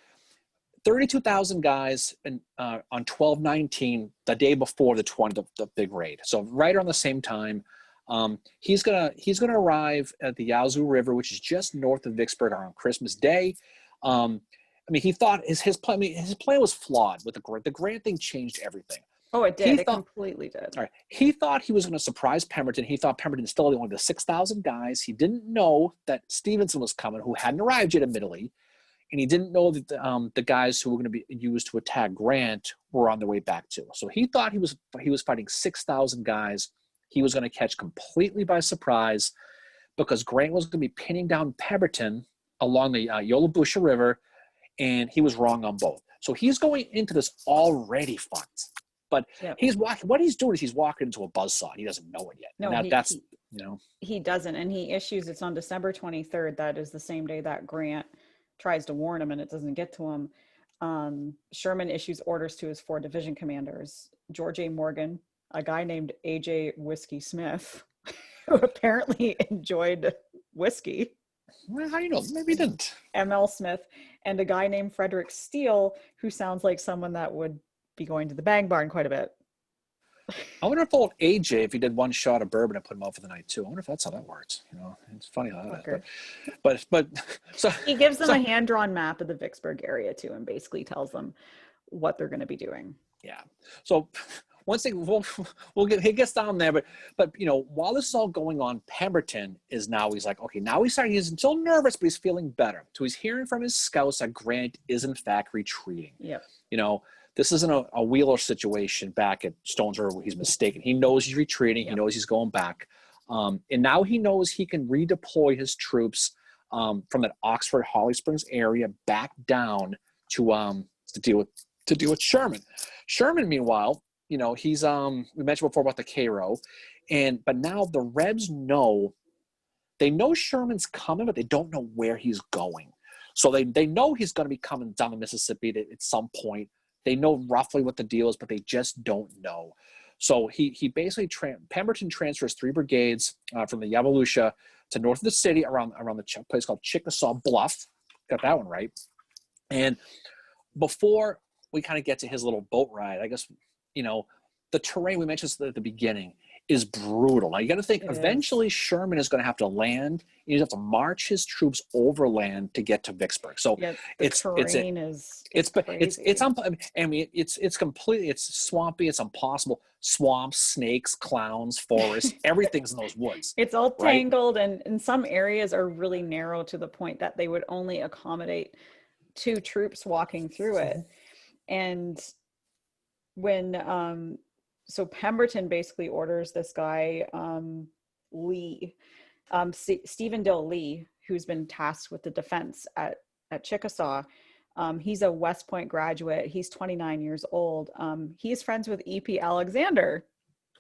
32,000 guys on 12/19, the day before the big raid. So right around the same time, he's gonna arrive at the Yazoo River, which is just north of Vicksburg, on Christmas Day. I mean, he thought his plan. His plan was flawed. With the Grant thing changed everything. Oh, it did. It completely did. All right. He thought he was going to surprise Pemberton. He thought Pemberton still only wanted the 6,000 guys. He didn't know that Stevenson was coming, who hadn't arrived yet, admittedly. And he didn't know that the guys who were going to be used to attack Grant were on their way back too. So he thought he was fighting 6,000 guys. He was going to catch completely by surprise because Grant was going to be pinning down Pemberton along the Yolobusha River, and he was wrong on both. So he's going into this already fucked. But he's walking. What he's doing is he's walking into a buzzsaw. He doesn't know it yet. No, he doesn't. And he issues. It's on December 23rd. That is the same day that Grant tries to warn him, and it doesn't get to him. Sherman issues orders to his 4 division commanders: George A. Morgan, a guy named A.J. Whiskey Smith, who apparently enjoyed whiskey. Well, how do you know? Maybe he didn't. M.L. Smith, and a guy named Frederick Steele, who sounds like someone that would be going to the Bang Barn quite a bit. I wonder if old AJ, if he did one shot of bourbon and put him out for the night too. I wonder if that's how that works. It's funny how that is. But so he gives them a hand-drawn map of the Vicksburg area too, and basically tells them what they're going to be doing. Yeah. So once he gets down there, but while this is all going on, Pemberton is he's like, okay, now he's still nervous, but he's feeling better. So he's hearing from his scouts that Grant is in fact retreating. Yep. This isn't a Wheeler situation back at Stones River where he's mistaken. He knows he's retreating. Yep. He knows he's going back. And now he knows he can redeploy his troops from that Oxford, Holly Springs area back down to deal with Sherman. Sherman, meanwhile, he's we mentioned before about the Cairo, but now the Rebs know Sherman's coming, but they don't know where he's going. So they know he's going to be coming down the Mississippi at some point. They know roughly what the deal is, but they just don't know. So he basically Pemberton transfers 3 brigades from the Yabalusha to north of the city around the place called Chickasaw Bluff. Got that one right. And before we kind of get to his little boat ride, I guess, the terrain we mentioned at the beginning is brutal. Now you got to think eventually Sherman is going to have to land. He's going to have to march his troops overland to get to Vicksburg. So it's completely, it's swampy. It's impossible. Swamps, snakes, clowns, forests, everything's in those woods. It's all tangled, and some areas are really narrow to the point that they would only accommodate 2 troops walking through it. And when so Pemberton basically orders this guy Lee, Stephen Dill Lee, who's been tasked with the defense at Chickasaw. He's a West Point graduate. He's 29 years old. He's friends with E.P. Alexander,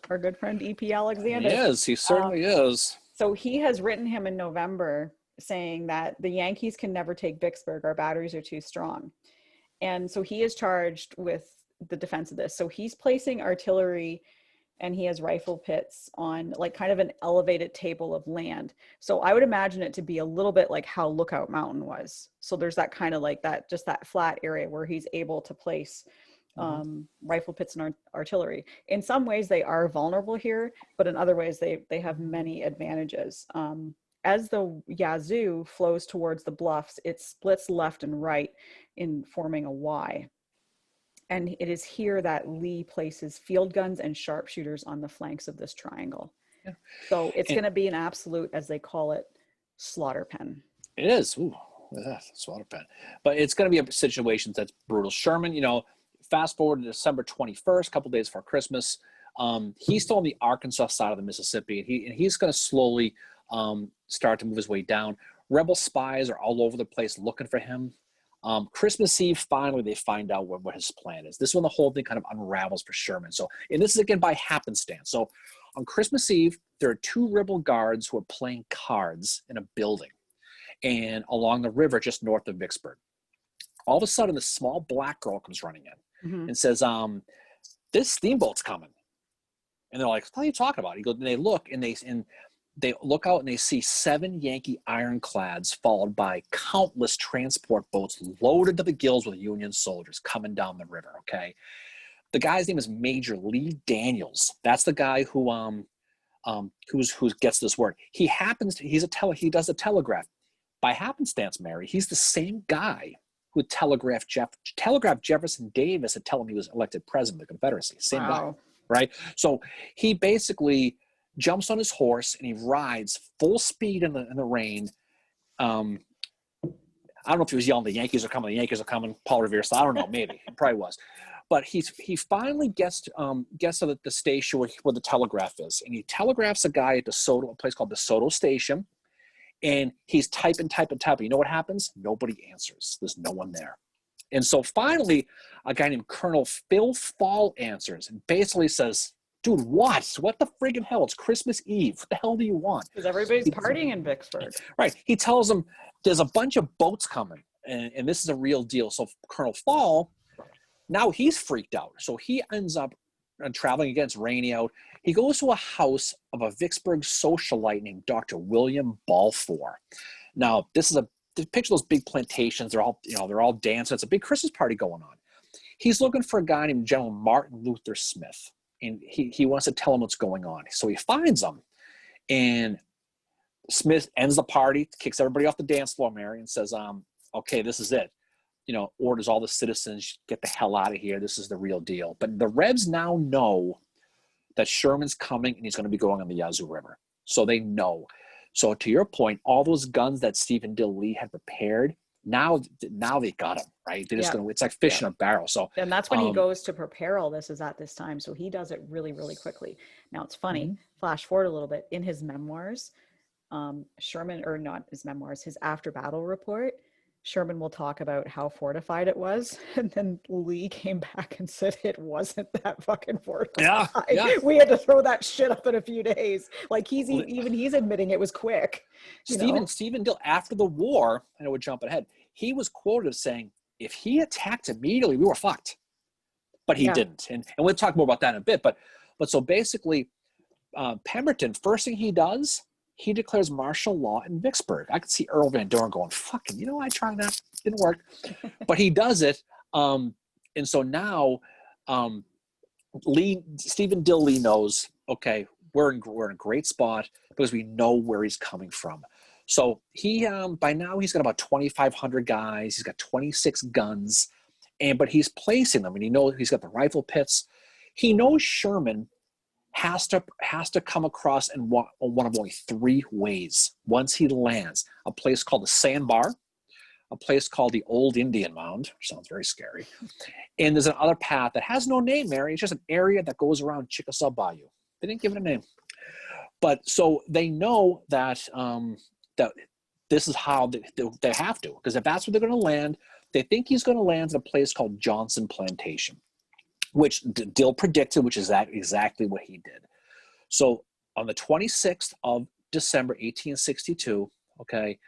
our good friend E.P. Alexander. He is. He certainly is. So he has written him in November saying that the Yankees can never take Vicksburg. Our batteries are too strong. And so he is charged with the defense of this. So he's placing artillery, and he has rifle pits on like kind of an elevated table of land. So I would imagine it to be a little bit like how Lookout Mountain was. So there's that kind of like that, just that flat area where he's able to place rifle pits and artillery. In some ways they are vulnerable here, but in other ways they have many advantages. As the Yazoo flows towards the bluffs, it splits left and right in forming a Y. And it is here that Lee places field guns and sharpshooters on the flanks of this triangle. Yeah. So it's going to be an absolute, as they call it, slaughter pen. It is. Ooh, slaughter pen. But it's going to be a situation that's brutal. Sherman, fast forward to December 21st, a couple days before Christmas. He's still on the Arkansas side of the Mississippi, and he's going to slowly start to move his way down. Rebel spies are all over the place looking for him. Christmas Eve, finally, they find out what his plan is. This is when the whole thing kind of unravels for Sherman. So, and this is again by happenstance. So on Christmas Eve, there are 2 rebel guards who are playing cards in a building and along the river just north of Vicksburg. All of a sudden, this small black girl comes running in and says, this steamboat's coming. And they're like, what are you talking about? He goes, and they look, and they look out and they see 7 Yankee ironclads followed by countless transport boats loaded to the gills with Union soldiers coming down the river. Okay. The guy's name is Major Lee Daniels. That's the guy who gets this word. He does a telegraph. By happenstance, Mary, he's the same guy who telegraphed Jefferson Davis to tell him he was elected president of the Confederacy. Same guy, right? So he basically jumps on his horse and he rides full speed in the rain. I don't know if he was yelling, the Yankees are coming, Paul Revere. So I don't know, maybe he probably was. But he finally gets to the station where the telegraph is, and he telegraphs a guy at a place called DeSoto Station, and he's typing. You know what happens? Nobody answers. There's no one there. And so finally, a guy named Colonel Phil Fall answers and basically says, dude, what the friggin' hell? It's Christmas Eve. What the hell do you want? Because everybody's partying in Vicksburg. Right. He tells them there's a bunch of boats coming, and this is a real deal. So Colonel Fall, now he's freaked out. So he ends up traveling again. It's rainy out. He goes to a house of a Vicksburg socialite named Dr. William Balfour. Now, this is picture those big plantations. They're all dancing. It's a big Christmas party going on. He's looking for a guy named General Martin Luther Smith, and he wants to tell him what's going on. So he finds him, and Smith ends the party, kicks everybody off the dance floor, Mary, and says, okay, this is it. Orders all the citizens, get the hell out of here. This is the real deal. But the Rebs now know that Sherman's coming, and he's going to be going on the Yazoo River. So they know. So to your point, all those guns that Stephen Dill Lee had prepared, now they got them, right? They're just it's like fish in a barrel. So and that's when he goes to prepare all this, is at this time. So he does it really, really quickly. Now it's funny, flash forward a little bit, in his memoirs, Sherman, or not his memoirs, his after battle report, Sherman will talk about how fortified it was, and then Lee came back and said it wasn't that fucking fortified. Yeah. We had to throw that shit up in a few days. Like he's admitting it was quick. Stephen Dill, after the war, I know we're jumping ahead, he was quoted as saying, if he attacked immediately, we were fucked. But he didn't. And we'll talk more about that in a bit. But so basically, Pemberton, first thing he does, he declares martial law in Vicksburg. I could see Earl Van Doren going, fucking, I tried that. Didn't work. But he does it. And so now Stephen Dill Lee knows, okay, we're in a great spot because we know where he's coming from. So he by now he's got about 2,500 guys. He's got 26 guns, but he's placing them, and he knows he's got the rifle pits. He knows Sherman has to come across in one of only three ways once he lands: a place called the Sandbar, a place called the Old Indian Mound, which sounds very scary, and there's another path that has no name, Mary. It's just an area that goes around Chickasaw Bayou. They didn't give it a name, but so they know that that this is how they have to, because if that's where they're going to land, they think he's going to land in a place called Johnson Plantation, which Dill predicted, which is exactly what he did. So on the 26th of December, 1862, okay,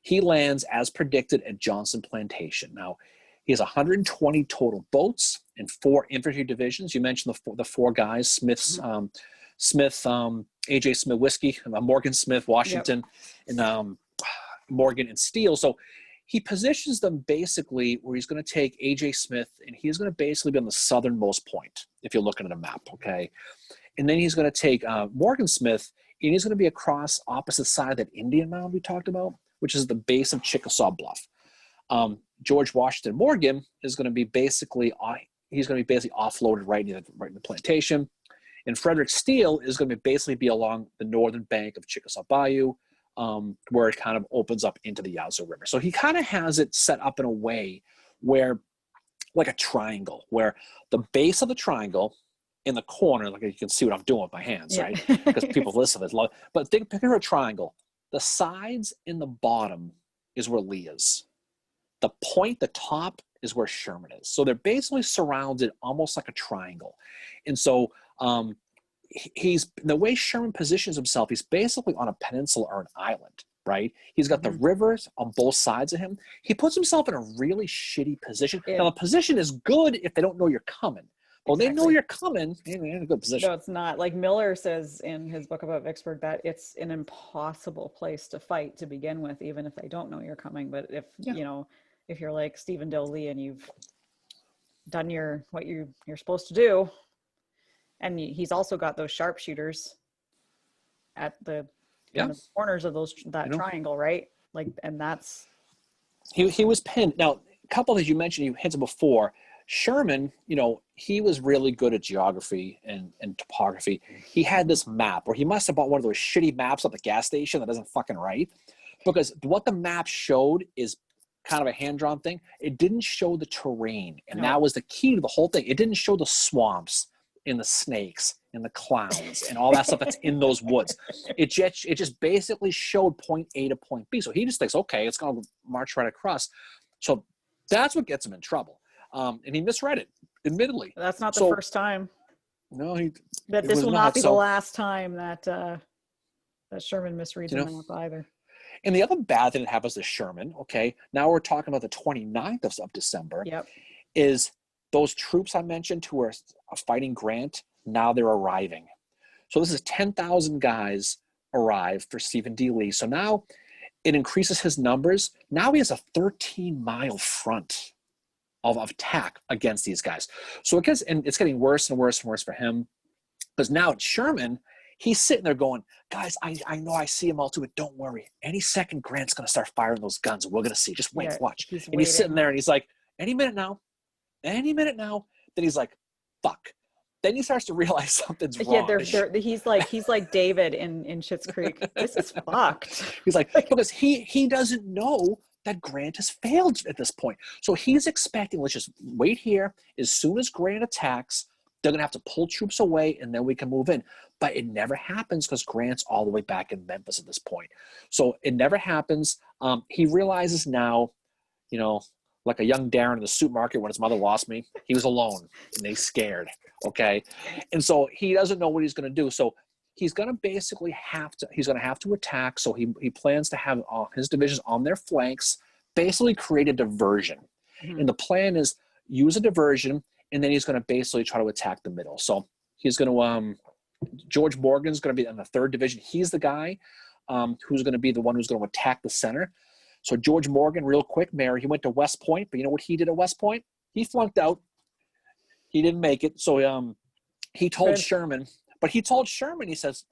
he lands as predicted at Johnson Plantation. Now, he has 120 total boats and 4 infantry divisions. You mentioned the four guys: Smith, A.J. Smith Whiskey, Morgan Smith Washington, and Morgan and Steele. So he positions them basically where he's going to take A.J. Smith, and he's going to basically be on the southernmost point, if you're looking at a map, okay? And then he's going to take Morgan Smith, and he's going to be across opposite side of that Indian Mound we talked about, which is the base of Chickasaw Bluff. George Washington Morgan is going to be basically offloaded right in the plantation. And Frederick Steele is going to basically be along the northern bank of Chickasaw Bayou, where it kind of opens up into the Yazoo River. So he kind of has it set up in a way where, like a triangle, where the base of the triangle in the corner, like you can see what I'm doing with my hands, right? Because people listen to this. But picture a triangle. The sides in the bottom is where Lee is. The point, the top, is where Sherman is. So they're basically surrounded almost like a triangle. And so he's, the way Sherman positions himself, he's basically on a peninsula or an island, right? He's got the rivers on both sides of him. He puts himself in a really shitty position. Now, the position is good if they don't know you're coming. Well, they know you're coming, you're in a good position. No, it's not. Like Miller says in his book about Vicksburg, that it's an impossible place to fight to begin with, even if they don't know you're coming. But if, if you're like Stephen Dill Lee and you've done what you're supposed to do, and he's also got those sharpshooters at the corners of that triangle, right? Like, and that's he was pinned. Now, a couple of things you mentioned, you hinted before. Sherman, he was really good at geography and topography. He had this map, or he must have bought one of those shitty maps at the gas station that doesn't fucking write, because what the map showed is kind of a hand-drawn thing. It didn't show the terrain, and that was the key to the whole thing. It didn't show the swamps and the snakes and the clowns and all that stuff that's in those woods. It just basically showed point A to point B. So he just thinks, okay, it's going to march right across. So that's what gets him in trouble. And he misread it, admittedly. That's not the first time. No, this will not be the last time that Sherman misreads a map either. And the other bad thing that happens to Sherman, okay, now we're talking about the 29th of December, is those troops I mentioned who are fighting Grant, Now they're arriving. So this is 10,000 guys arrive for Stephen D. Lee. So now it increases his numbers. Now he has a 13-mile front of attack against these guys. So it's getting worse and worse and worse for him. Because now Sherman, he's sitting there going, guys, I know I see him all too, but don't worry. Any second Grant's going to start firing those guns. We're going to see. Just wait, watch. And he's sitting there and he's like, any minute now. Then he's like, fuck. Then he starts to realize something's wrong. Yeah, he's like David in Schitt's Creek. This is fucked. He's like, because he doesn't know that Grant has failed at this point. So he's expecting, let's just wait here. As soon as Grant attacks, they're going to have to pull troops away, and then we can move in. But it never happens because Grant's all the way back in Memphis at this point. So it never happens. He realizes now, like a young Darren in the supermarket when his mother lost me, he was alone, and they scared, okay? And so he doesn't know what he's going to do. So he's going to basically have to attack. So he plans to have his divisions on their flanks, basically create a diversion. Mm-hmm. And the plan is use a diversion, and then he's going to basically try to attack the middle. So he's going to George Morgan's going to be in the 3rd Division. He's the guy who's going to be the one who's going to attack the center. So George Morgan, real quick, Mary, he went to West Point, but you know what he did at West Point? He flunked out. He didn't make it. So he told Sherman, he says,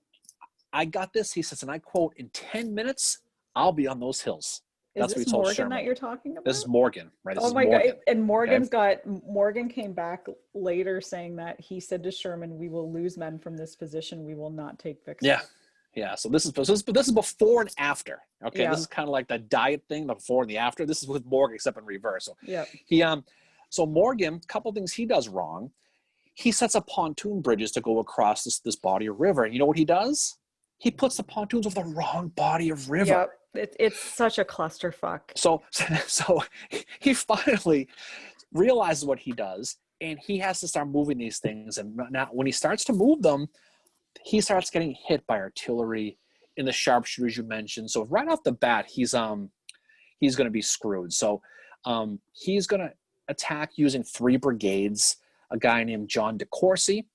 I got this. He says, and I quote, in 10 minutes, I'll be on those hills. That's what he told Sherman. That you're talking about? This is Morgan, right? Oh my God. And Morgan came back later saying that he said to Sherman, we will lose men from this position. We will not take Vicksburg. Yeah. So this is before and after. Okay. Yeah. This is kind of like the diet thing, the before and the after. This is with Morgan, except in reverse. So so Morgan, a couple of things he does wrong. He sets up pontoon bridges to go across this body of river. And you know what he does? He puts the pontoons over the wrong body of river. Yep. It's such a clusterfuck. So he finally realizes what he does, and he has to start moving these things. And now when he starts to move them, he starts getting hit by artillery in the sharpshooters you mentioned. So right off the bat, he's going to be screwed. So he's going to attack using 3 brigades, a guy named John DeCourcy,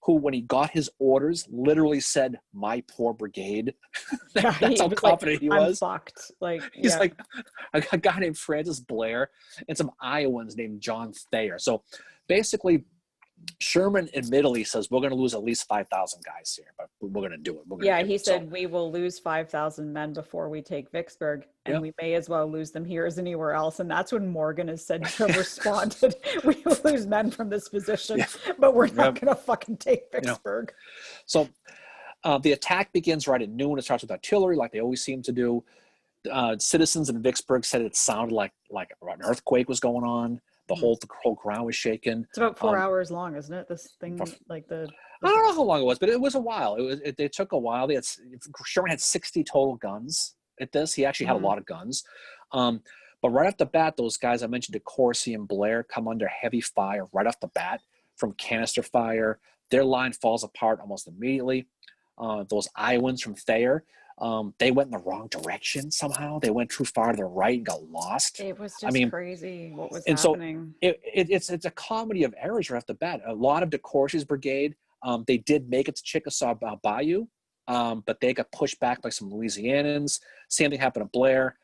who, when he got his orders, literally said, my poor brigade. That's how confident he was. I'm fucked. He's like a guy named Francis Blair and some Iowans named John Thayer. So basically, Sherman admittedly says, we're going to lose at least 5,000 guys here, but we're going to do it. He said, we will lose 5,000 men before we take Vicksburg, and we may as well lose them here as anywhere else. And that's when Morgan is said to have responded, we will lose men from this position, but we're not going to fucking take Vicksburg. So the attack begins right at noon. It starts with artillery, like they always seem to do. Citizens in Vicksburg said it sounded like an earthquake was going on. The whole ground was shaken. It's about 4 hours long, isn't it? This thing, I don't know how long it was, but it was a while. It took a while. Sherman had 60 total guns at this. He actually had a lot of guns. But right off the bat, those guys I mentioned, DeCourcy and Blair, come under heavy fire right off the bat from canister fire. Their line falls apart almost immediately. Those Iowans from Thayer, they went in the wrong direction somehow. They went too far to the right and got lost. It was just crazy what was happening. So it's a comedy of errors right off the bat. A lot of DeCourcy's brigade, they did make it to Chickasaw Bayou, but they got pushed back by some Louisianans. Same thing happened to Blair.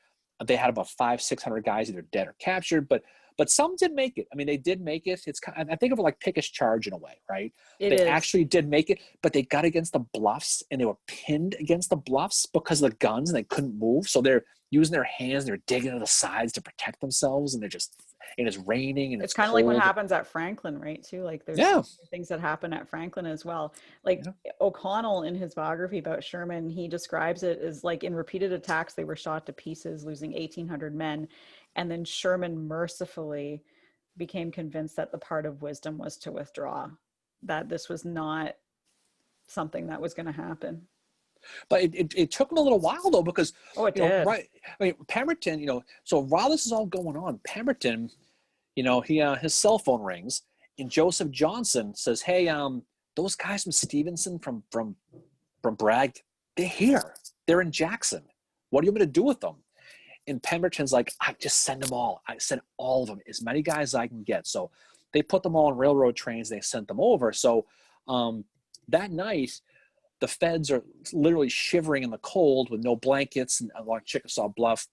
They had about 500-600 guys either dead or captured, but some did make it. I mean, they did make it. I think of it like Pickett's Charge in a way, right? They actually did make it, but they got against the bluffs and they were pinned against the bluffs because of the guns and they couldn't move. So they're using their hands, they're digging to the sides to protect themselves, and it's raining and it's kind of like what happens at Franklin, right? Too, like there's things that happen at Franklin as well. O'Connell in his biography about Sherman, he describes it as like in repeated attacks they were shot to pieces, losing 1,800 men. And then Sherman mercifully became convinced that the part of wisdom was to withdraw, that this was not something that was going to happen. But it took him a little while, though, because right? I mean, Pemberton, so while this is all going on, Pemberton, his cell phone rings, and Joseph Johnson says, "Hey, those guys from Stevenson from Bragg, they're here. They're in Jackson. What do you want me to do with them?" And Pemberton's like, "I just send them all. I send all of them, as many guys as I can get." So they put them all on railroad trains. They sent them over. So That night, the feds are literally shivering in the cold with no blankets and along Chickasaw Bluff.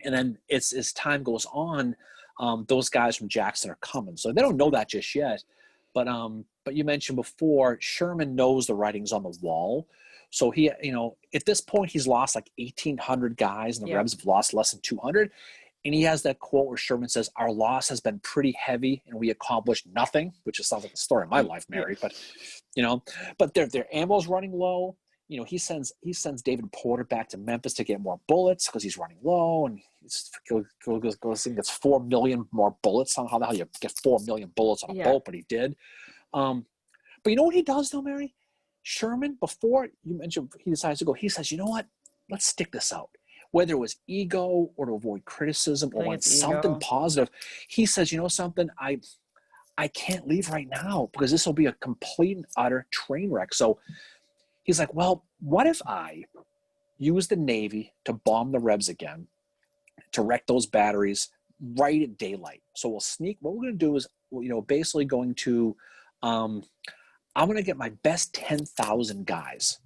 And then as time goes on, those guys from Jackson are coming. So they don't know that just yet. But you mentioned before, Sherman knows the writing's on the wall. So he, at this point, he's lost like 1,800 guys, and the Rebs have lost less than 200. And he has that quote where Sherman says, "Our loss has been pretty heavy, and we accomplished nothing," which just sounds like the story of my life, Mary. But, but their ammo's running low. He sends David Porter back to Memphis to get more bullets because he's running low, and goes and gets 4 million more bullets. How the hell you get 4 million bullets on a boat? But he did. But you know what he does though, Mary? Sherman, before you mentioned he decides to go, he says, "You know what? Let's stick this out." Whether it was ego or to avoid criticism or want something positive, he says, "You know something? I can't leave right now because this will be a complete and utter train wreck." So he's like, "Well, what if I use the Navy to bomb the Rebs again, to wreck those batteries right at daylight? So we'll sneak. What we're going to do is, basically going to, I'm going to get my best 10,000 guys,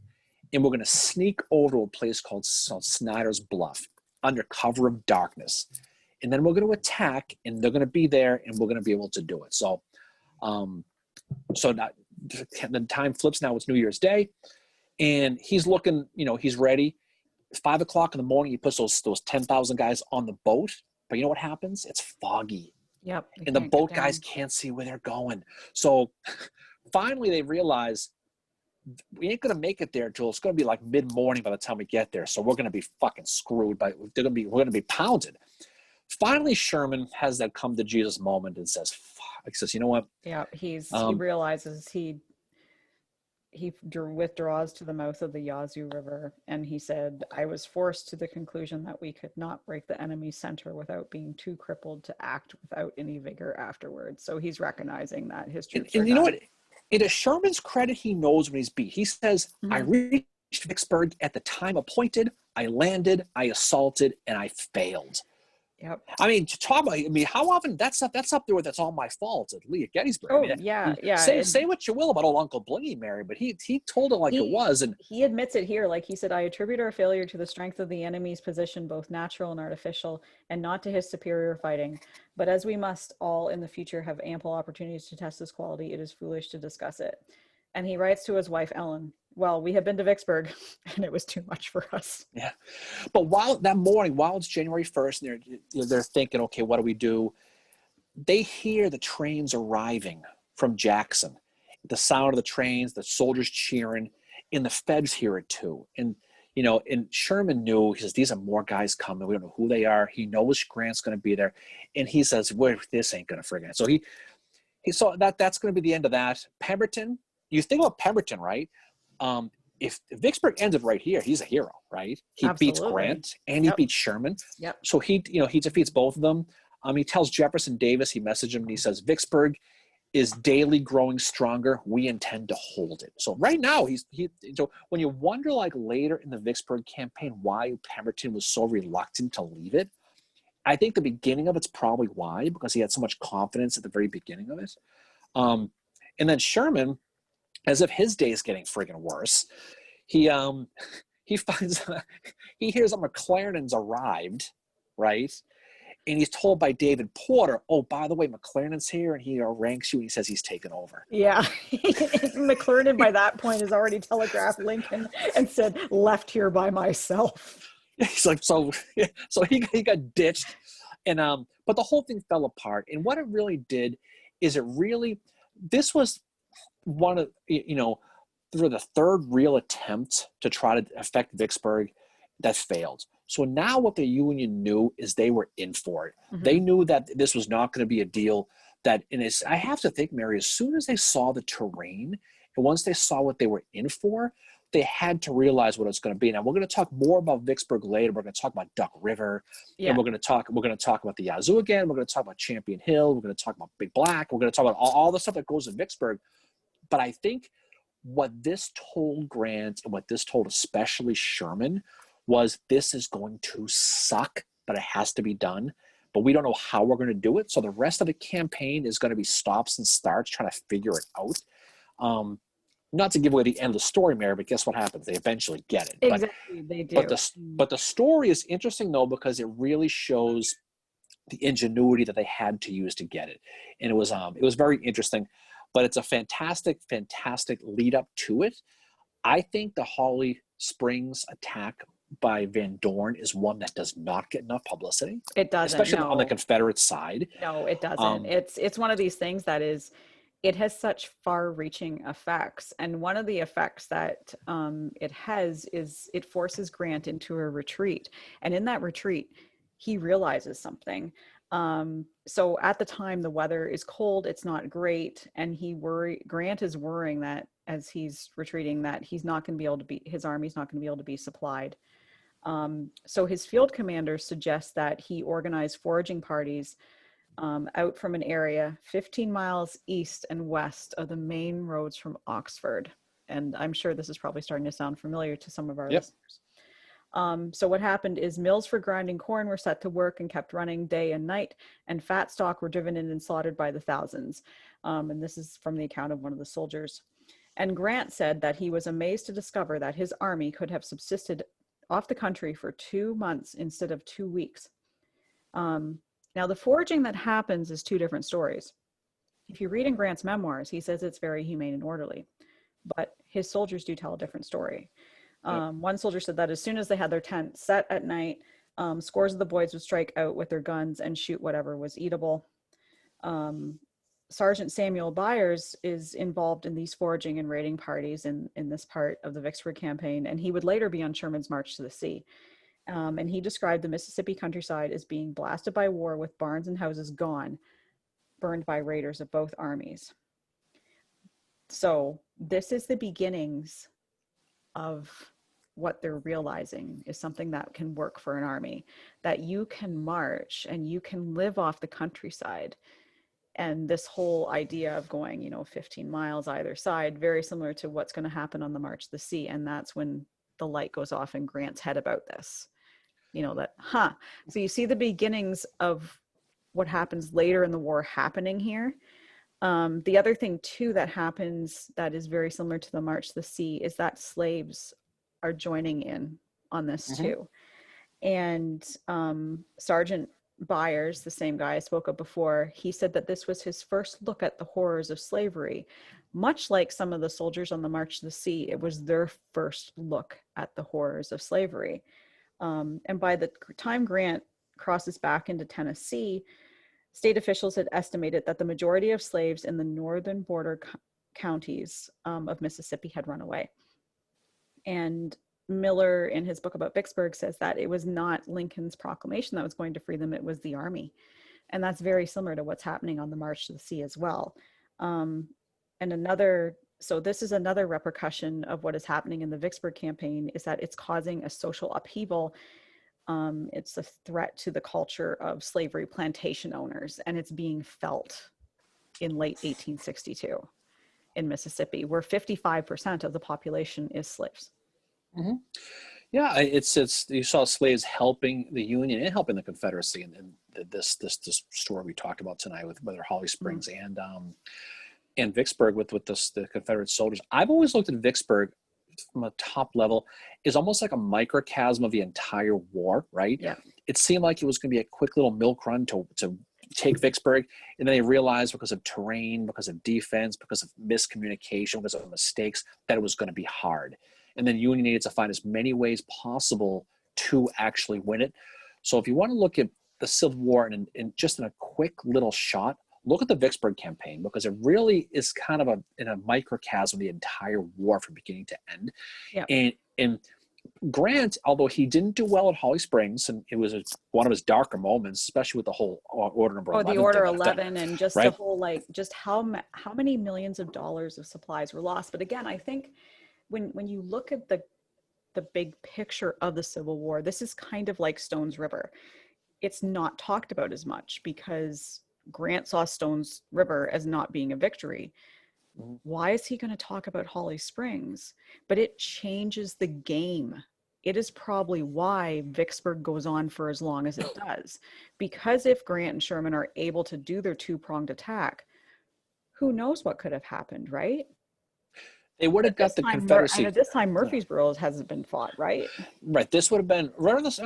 and we're going to sneak over to a place called Snyder's Bluff under cover of darkness. And then we're going to attack, and they're going to be there, and we're going to be able to do it." So now, the time flips. Now it's New Year's Day, and he's looking, he's ready. 5 o'clock in the morning, he puts those 10,000 guys on the boat. But you know what happens? It's foggy. Yep. And the boat guys can't see where they're going. So finally they realize we ain't going to make it there till it's going to be like mid-morning by the time we get there. So we're going to be fucking screwed. We're going to be pounded. Finally, Sherman has that come to Jesus moment and says, "Fuck." He says, "You know what?" Yeah. He realizes he withdraws to the mouth of the Yazoo River, and he said, "I was forced to the conclusion that we could not break the enemy's center without being too crippled to act without any vigor afterwards." So he's recognizing that his troops are and you done. know what? It is Sherman's credit, he knows when he's beat. He says, "I reached Vicksburg at the time appointed. I landed, I assaulted, and I failed." Yep. I mean, how often that's up there with "That's all my fault" at Lee at Gettysburg. Oh, I mean, yeah. Say what you will about old Uncle Blingy, Mary, but he told it like it was, and he admits it here. Like he said, "I attribute our failure to the strength of the enemy's position, both natural and artificial, and not to his superior fighting. But as we must all in the future have ample opportunities to test this quality, it is foolish to discuss it." And he writes to his wife Ellen, "Well, we have been to Vicksburg, and it was too much for us." Yeah, but while it's January 1st, and they're thinking, okay, what do we do? They hear the trains arriving from Jackson, the sound of the trains, the soldiers cheering, and the feds hear it too. And and Sherman knew. He says, "These are more guys coming. We don't know who they are." He knows Grant's going to be there, and he says, "Well, this ain't going to friggin'." So he saw that's going to be the end of that. Pemberton. You think about Pemberton, right? If Vicksburg ended right here, he's a hero, right? He beats Grant and he beats Sherman. Yep. So he defeats both of them. He tells Jefferson Davis, he messaged him and he says, "Vicksburg is daily growing stronger. We intend to hold it." So right now so when you wonder like later in the Vicksburg campaign why Pemberton was so reluctant to leave it, I think the beginning of it's probably why, because he had so much confidence at the very beginning of it. And then Sherman, as if his day is getting friggin' worse, he finds he hears that McClernand's arrived, right? And he's told by David Porter, "Oh, by the way, McClernand's here," and he ranks you and he says he's taken over. Yeah. McClernand by that point has already telegraphed Lincoln and said, "Left here by myself." He's like, so he got ditched, and but the whole thing fell apart. And what it really did is this was one of the third real attempt to try to affect Vicksburg that failed. So now what the Union knew is they were in for it. Mm-hmm. They knew that this was not going to be a deal I have to think, Mary, as soon as they saw the terrain and once they saw what they were in for, they had to realize what it's going to be. Now we're going to talk more about Vicksburg later. We're going to talk about Duck River, and we're going to talk about the Yazoo again. We're going to talk about Champion Hill. We're going to talk about Big Black. We're going to talk about all the stuff that goes in Vicksburg. But I think what this told Grant and what this told especially Sherman was this is going to suck, but it has to be done. But we don't know how we're going to do it. So the rest of the campaign is going to be stops and starts trying to figure it out. not to give away the end of the story, Mary, but guess what happens? They eventually get it. Exactly, they do. But the story is interesting though, because it really shows the ingenuity that they had to use to get it, and it was very interesting. But it's a fantastic lead up to it. I think the Holly Springs attack by Van Dorn is one that does not get enough publicity. It doesn't, especially no. on the Confederate side. No, it doesn't. It's one of these things that it has such far-reaching effects, and one of the effects that it has is it forces Grant into a retreat, and in that retreat, he realizes something. So at the time, the weather is cold; it's not great, and Grant is worrying that as he's retreating, that he's not going to be able to be, his army's not going to be able to be supplied. So his field commander suggests that he organize foraging parties out from an area 15 miles east and west of the main roads from Oxford. And I'm sure this is probably starting to sound familiar to some of our listeners. So what happened is mills for grinding corn were set to work and kept running day and night, and fat stock were driven in and slaughtered by the thousands. And this is from the account of one of the soldiers. And Grant said that he was amazed to discover that his army could have subsisted off the country for 2 months instead of 2 weeks. Now, the foraging that happens is two different stories. If you read in Grant's memoirs, he says it's very humane and orderly, but his soldiers do tell a different story. One soldier said that as soon as they had their tent set at night, scores of the boys would strike out with their guns and shoot whatever was eatable. Sergeant Samuel Byers is involved in these foraging and raiding parties in this part of the Vicksburg Campaign, and he would later be on Sherman's March to the Sea. And he described the Mississippi countryside as being blasted by war with barns and houses gone, burned by raiders of both armies. So this is the beginnings of what they're realizing is something that can work for an army, that you can march and you can live off the countryside. And this whole idea of going, 15 miles either side, very similar to what's going to happen on the March to the Sea. And that's when the light goes off in Grant's head about this, So you see the beginnings of what happens later in the war happening here. The other thing too that happens that is very similar to the March to the Sea is that slaves are joining in on this too. And Sergeant Byers, the same guy I spoke of before, he said that this was his first look at the horrors of slavery. Much like some of the soldiers on the March to the Sea, it was their first look at the horrors of slavery. And by the time Grant crosses back into Tennessee, state officials had estimated that the majority of slaves in the northern border counties of Mississippi had run away. And Miller, in his book about Vicksburg, says that it was not Lincoln's proclamation that was going to free them, it was the army. And that's very similar to what's happening on the March to the Sea as well. So this is another repercussion of what is happening in the Vicksburg campaign, is that it's causing a social upheaval. It's a threat to the culture of slavery plantation owners, and it's being felt in late 1862 in Mississippi, where 55% of the population is slaves. Mm-hmm. Yeah, it's you saw slaves helping the Union and helping the Confederacy, and this story we talked about tonight with whether Holly Springs and Vicksburg with the Confederate soldiers. I've always looked at Vicksburg from a top level is almost like a microcosm of the entire war, right? Yeah. It seemed like it was going to be a quick little milk run to take Vicksburg, and then they realized because of terrain, because of defense, because of miscommunication, because of mistakes, that it was going to be hard. And then Union needed to find as many ways possible to actually win it. So if you want to look at the Civil War and just in a quick little shot, look at the Vicksburg campaign, because it really is kind of in a microcosm of the entire war from beginning to end. Yeah. And Grant, although he didn't do well at Holly Springs, and it was one of his darker moments, especially with the whole Order Number 11. The Order 11, and just right? the whole, just how many millions of dollars of supplies were lost. But again, I think when you look at the big picture of the Civil War, this is kind of like Stones River. It's not talked about as much because Grant saw Stones River as not being a victory. Why is he going to talk about Holly Springs? But it changes the game. It is probably why Vicksburg goes on for as long as it does. Because if Grant and Sherman are able to do their two-pronged attack, who knows what could have happened, right? They would But have got the and Confederacy. at this time, Murfreesboro hasn't been fought, right? Right. This would have been right on this.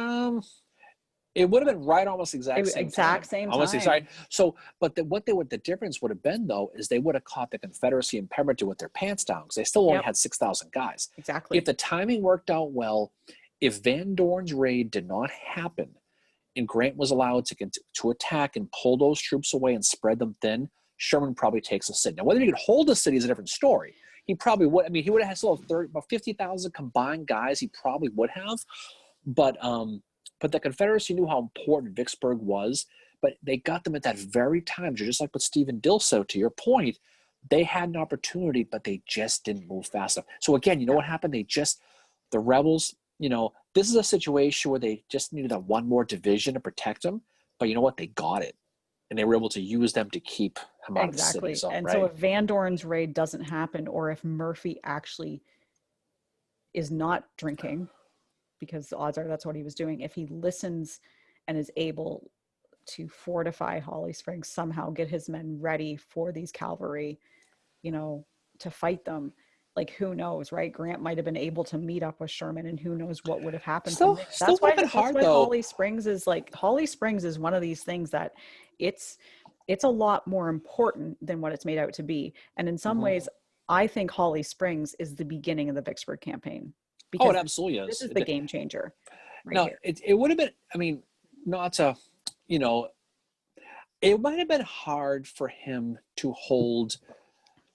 It would have been right almost exact same Exact time. same Almost exact. time. So, but the difference would have been though is they would have caught the Confederacy in Pemberton with their pants down because they still only Yep, had 6,000 guys. If exactly. the timing worked out well, if Van Dorn's raid did not happen, and Grant was allowed to attack and pull those troops away and spread them thin, Sherman probably takes a city. Now, whether he could hold the city is a different story. He probably would. I mean, he would have had still about 50,000 combined guys. He probably would have, but the Confederacy knew how important Vicksburg was. But they got them at that very time. Just like what Stephen Dill said, to your point, they had an opportunity, but they just didn't move fast enough. So again, you know what happened? The rebels, this is a situation where they just needed that one more division to protect them. But you know what? They got it. And they were able to use them to keep him out of the city. Exactly. So, And so right? if Van Dorn's raid doesn't happen, or if Murphy actually is not drinking, because the odds are that's what he was doing, if he listens and is able to fortify Holly Springs, somehow get his men ready for these cavalry, to fight them, like who knows, right? Grant might have been able to meet up with Sherman, and who knows what would have happened from there. Still That's would why have been that's hard why though. Holly Springs is one of these things that it's a lot more important than what it's made out to be. And in some ways, I think Holly Springs is the beginning of the Vicksburg campaign, Oh, because it absolutely this is. is the game changer right No, here. it would have been. I mean, not to, you know, it might have been hard for him to hold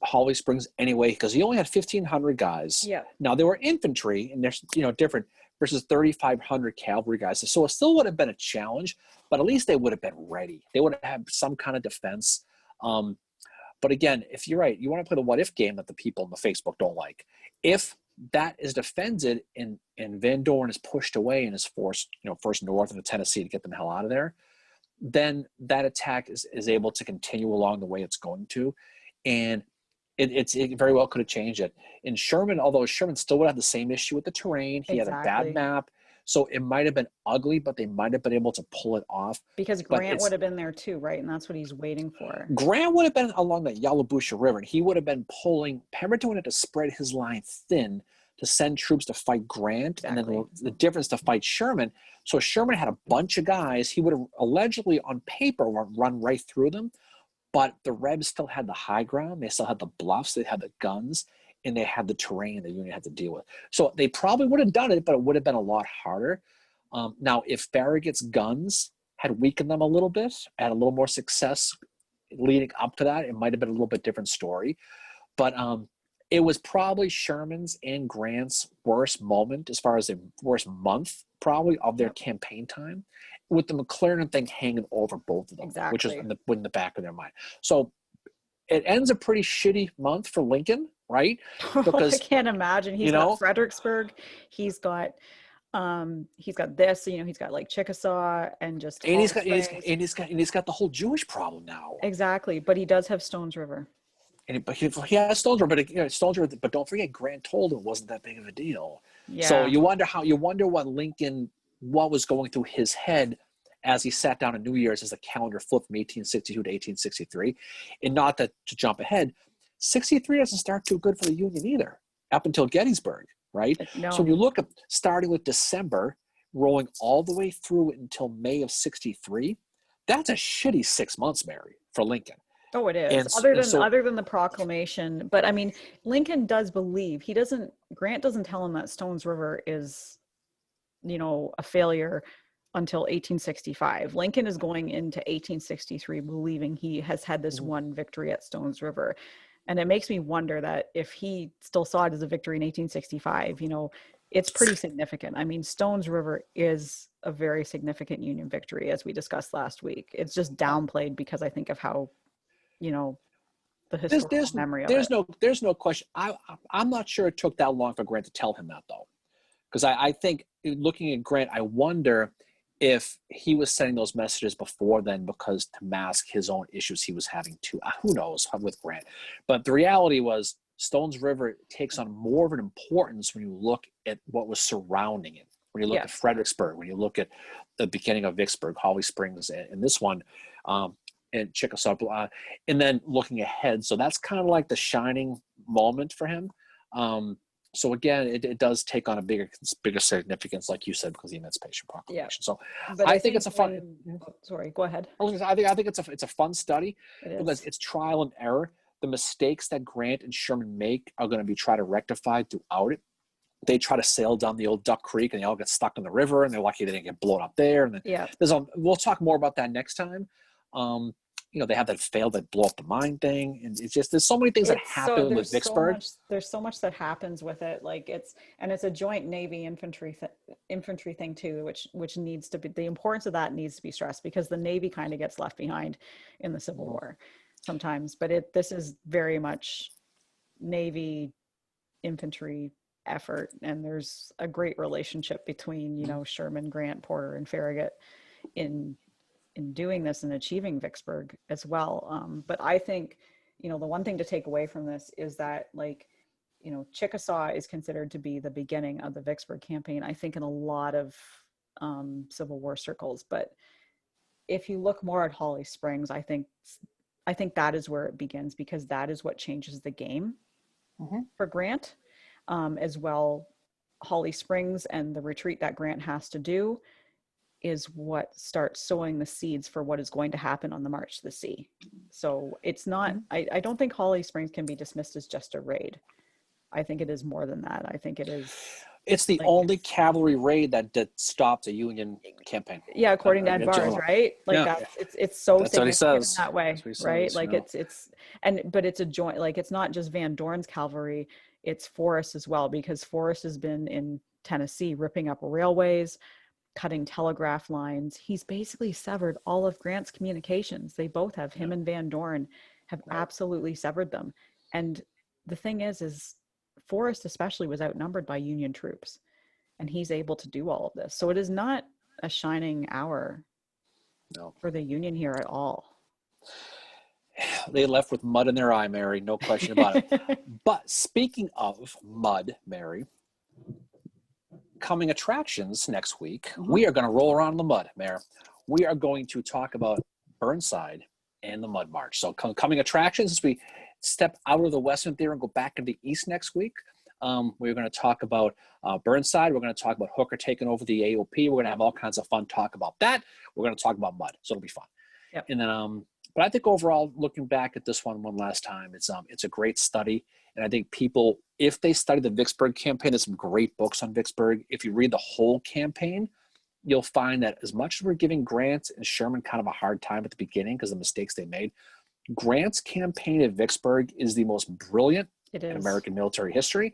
Holly Springs anyway because he only had 1,500 guys. Yeah. Now they were infantry, and there's different versus 3,500 cavalry guys. So it still would have been a challenge, but at least they would have been ready. They would have had some kind of defense. But again, if you're right, you want to play the what if game that the people in the Facebook don't like. If that is defended and Van Dorn is pushed away and is forced, first north into Tennessee to get them the hell out of there, then that attack is able to continue along the way it's going to. And it very well could have changed it. And Sherman, although Sherman still would have the same issue with the terrain, he had a bad Exactly. map. So it might have been ugly, but they might have been able to pull it off. Because But Grant would have been there too, right? And that's what he's waiting for. Grant would have been along the Yallabusha River, and he would have been pulling. Pemberton would have to spread his line thin to send troops to fight Grant, Exactly. and then the difference to fight Sherman. So Sherman had a bunch of guys. He would have allegedly, on paper, run right through them, but the Rebs still had the high ground. They still had the bluffs. They had the guns, and they had the terrain the Union had to deal with. So they probably would have done it, but it would have been a lot harder. Now, if Farragut's guns had weakened them a little bit, had a little more success leading up to that, it might have been a little bit different story. But it was probably Sherman's and Grant's worst moment as far as the worst month probably of their campaign time, with the McClernand thing hanging over both of them, which was in the back of their mind. So it ends a pretty shitty month for Lincoln, right? Because I can't imagine. He's got Fredericksburg. He's got this, he's got like Chickasaw and just and he's got the whole Jewish problem now. Exactly, but he does have Stones River. But he has Stones River, but Stones River. But don't forget, Grant told him it wasn't that big of a deal. Yeah. So you wonder what was going through his head as he sat down on New Year's as the calendar flipped from 1862 to 1863, and not that to jump ahead, 63 doesn't start too good for the Union either up until Gettysburg. Right? No. So when you look at starting with December, rolling all the way through until May of 63, that's a shitty 6 months, Mary, for Lincoln. Oh, it is. Other than the proclamation. But I mean, Lincoln does believe, Grant doesn't tell him that Stones River is, a failure until 1865. Lincoln is going into 1863 believing he has had this one victory at Stones River. And it makes me wonder that if he still saw it as a victory in 1865, it's pretty significant. I mean, Stones River is a very significant Union victory, as we discussed last week. It's just downplayed because I think of how, the historical memory of it. There's no question. I'm not sure it took that long for Grant to tell him that, though. Because I think looking at Grant, I wonder if he was sending those messages before then because to mask his own issues he was having too. Who knows with Grant. But the reality was Stones River takes on more of an importance when you look at what was surrounding it. When you look at Fredericksburg, when you look at the beginning of Vicksburg, Holly Springs, and this one, and Chickasaw, and then looking ahead. So that's kind of like the shining moment for him. So again, it does take on a bigger significance, like you said, because of the Emancipation Proclamation. Yeah. So But I think it's a fun. sorry, go ahead. I think it's a fun study It because is. it's trial and error. The mistakes that Grant and Sherman make are going to be tried to rectify throughout it. They try to sail down the old Duck Creek and they all get stuck in the river, and they're lucky they didn't get blown up there. And then Yeah. we'll talk more about that next time. They have that fail that blow up the mine thing, and it's just there's so many things that happen with Vicksburg. There's so much that happens with it. Like it's a joint Navy infantry thing too, which needs to be, the importance of that needs to be stressed, because the Navy kind of gets left behind in the Civil War sometimes. But this is very much Navy infantry effort, and there's a great relationship between Sherman, Grant, Porter, and Farragut in doing this and achieving Vicksburg as well. But I think, the one thing to take away from this is that, Chickasaw is considered to be the beginning of the Vicksburg Campaign, I think, in a lot of Civil War circles. But if you look more at Holly Springs, I think that is where it begins, because that is what changes the game for Grant as well. Holly Springs and the retreat that Grant has to do is what starts sowing the seeds for what is going to happen on the March to the Sea. So it's not, I don't think Holly Springs can be dismissed as just a raid. I think it is more than that. I think it is. It's the only cavalry raid that stopped a Union campaign. Yeah, according to Ed Bars, right? Like it's so that's what he significant says. In that way, right? Says, like but it's a joint. Like it's not just Van Dorn's cavalry; it's Forrest as well, because Forrest has been in Tennessee ripping up railways, cutting telegraph lines. He's basically severed all of Grant's communications. They both have, him and Van Dorn have absolutely severed them. And the thing is Forrest especially was outnumbered by Union troops, and he's able to do all of this. So it is not a shining hour for the Union here at all. They left with mud in their eye, Mary, no question about it. But speaking of mud, Mary, coming attractions next week, we are going to roll around in the mud, Mary. We are going to talk about Burnside and the Mud March. So coming attractions, as we step out of the Western Theater and go back into the East next week, we're going to talk about Burnside. We're going to talk about Hooker taking over the AOP. We're going to have all kinds of fun talk about that. We're going to talk about mud, so it'll be fun. Yep. And then, but I think overall, looking back at this one last time, it's a great study. And I think people, if they study the Vicksburg campaign, there's some great books on Vicksburg. If you read the whole campaign, you'll find that as much as we're giving Grant and Sherman kind of a hard time at the beginning because of the mistakes they made, Grant's campaign at Vicksburg is the most brilliant in American military history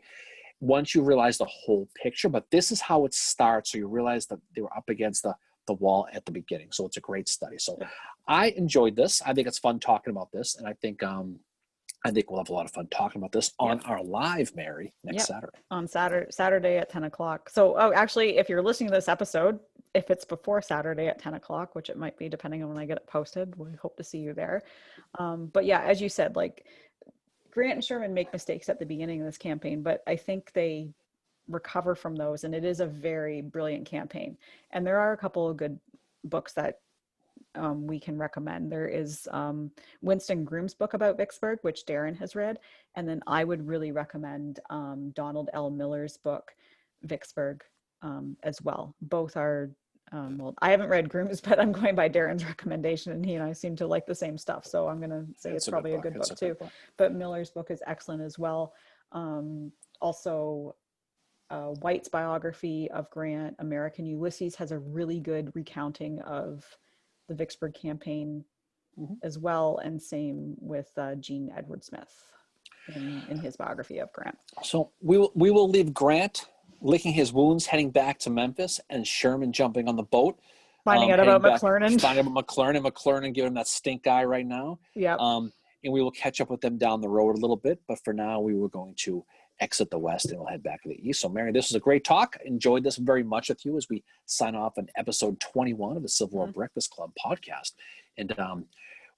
once you realize the whole picture. But this is how it starts. So you realize that they were up against the wall at the beginning. So it's a great study. So I enjoyed this. I think it's fun talking about this. And I think we'll have a lot of fun talking about this on our live, Mary, next Saturday. On Saturday at 10 o'clock. So, actually, if you're listening to this episode, if it's before Saturday at 10 o'clock, which it might be depending on when I get it posted, we hope to see you there. But yeah, as you said, like Grant and Sherman make mistakes at the beginning of this campaign, but I think they recover from those. And it is a very brilliant campaign. And there are a couple of good books that we can recommend. There is Winston Groom's book about Vicksburg, which Darren has read. And then I would really recommend Donald L. Miller's book, Vicksburg, as well. Both are, well, I haven't read Groom's, but I'm going by Darren's recommendation, and he and I seem to like the same stuff. So I'm going to say it's probably a good book too. But Miller's book is excellent as well. Also, White's biography of Grant, American Ulysses, has a really good recounting of the Vicksburg campaign as well, and same with Gene Edward Smith in his biography of Grant. So we will leave Grant licking his wounds, heading back to Memphis, and Sherman jumping on the boat, finding out about McClernand, McClernand giving him that stink eye right now. Yeah. And we will catch up with them down the road a little bit, but for now we were going to exit the West and we'll head back to the East. So Mary, this was a great talk. Enjoyed this very much with you as we sign off on episode 21 of the Civil War Breakfast Club podcast. And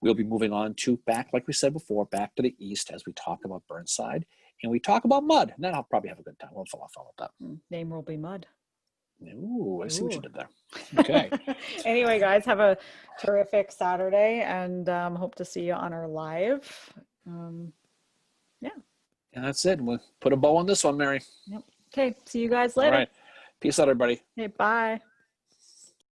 we'll be moving on to back, like we said before, back to the East as we talk about Burnside and we talk about mud. And then I'll probably have a good time. We'll have fun with that. Name will be Mud. Ooh, I see what you did there. Okay. Anyway, guys, have a terrific Saturday, and hope to see you on our live. And that's it. We'll put a bow on this one, Mary. Yep. Okay. See you guys All later. right. Peace out, everybody. Okay. Bye.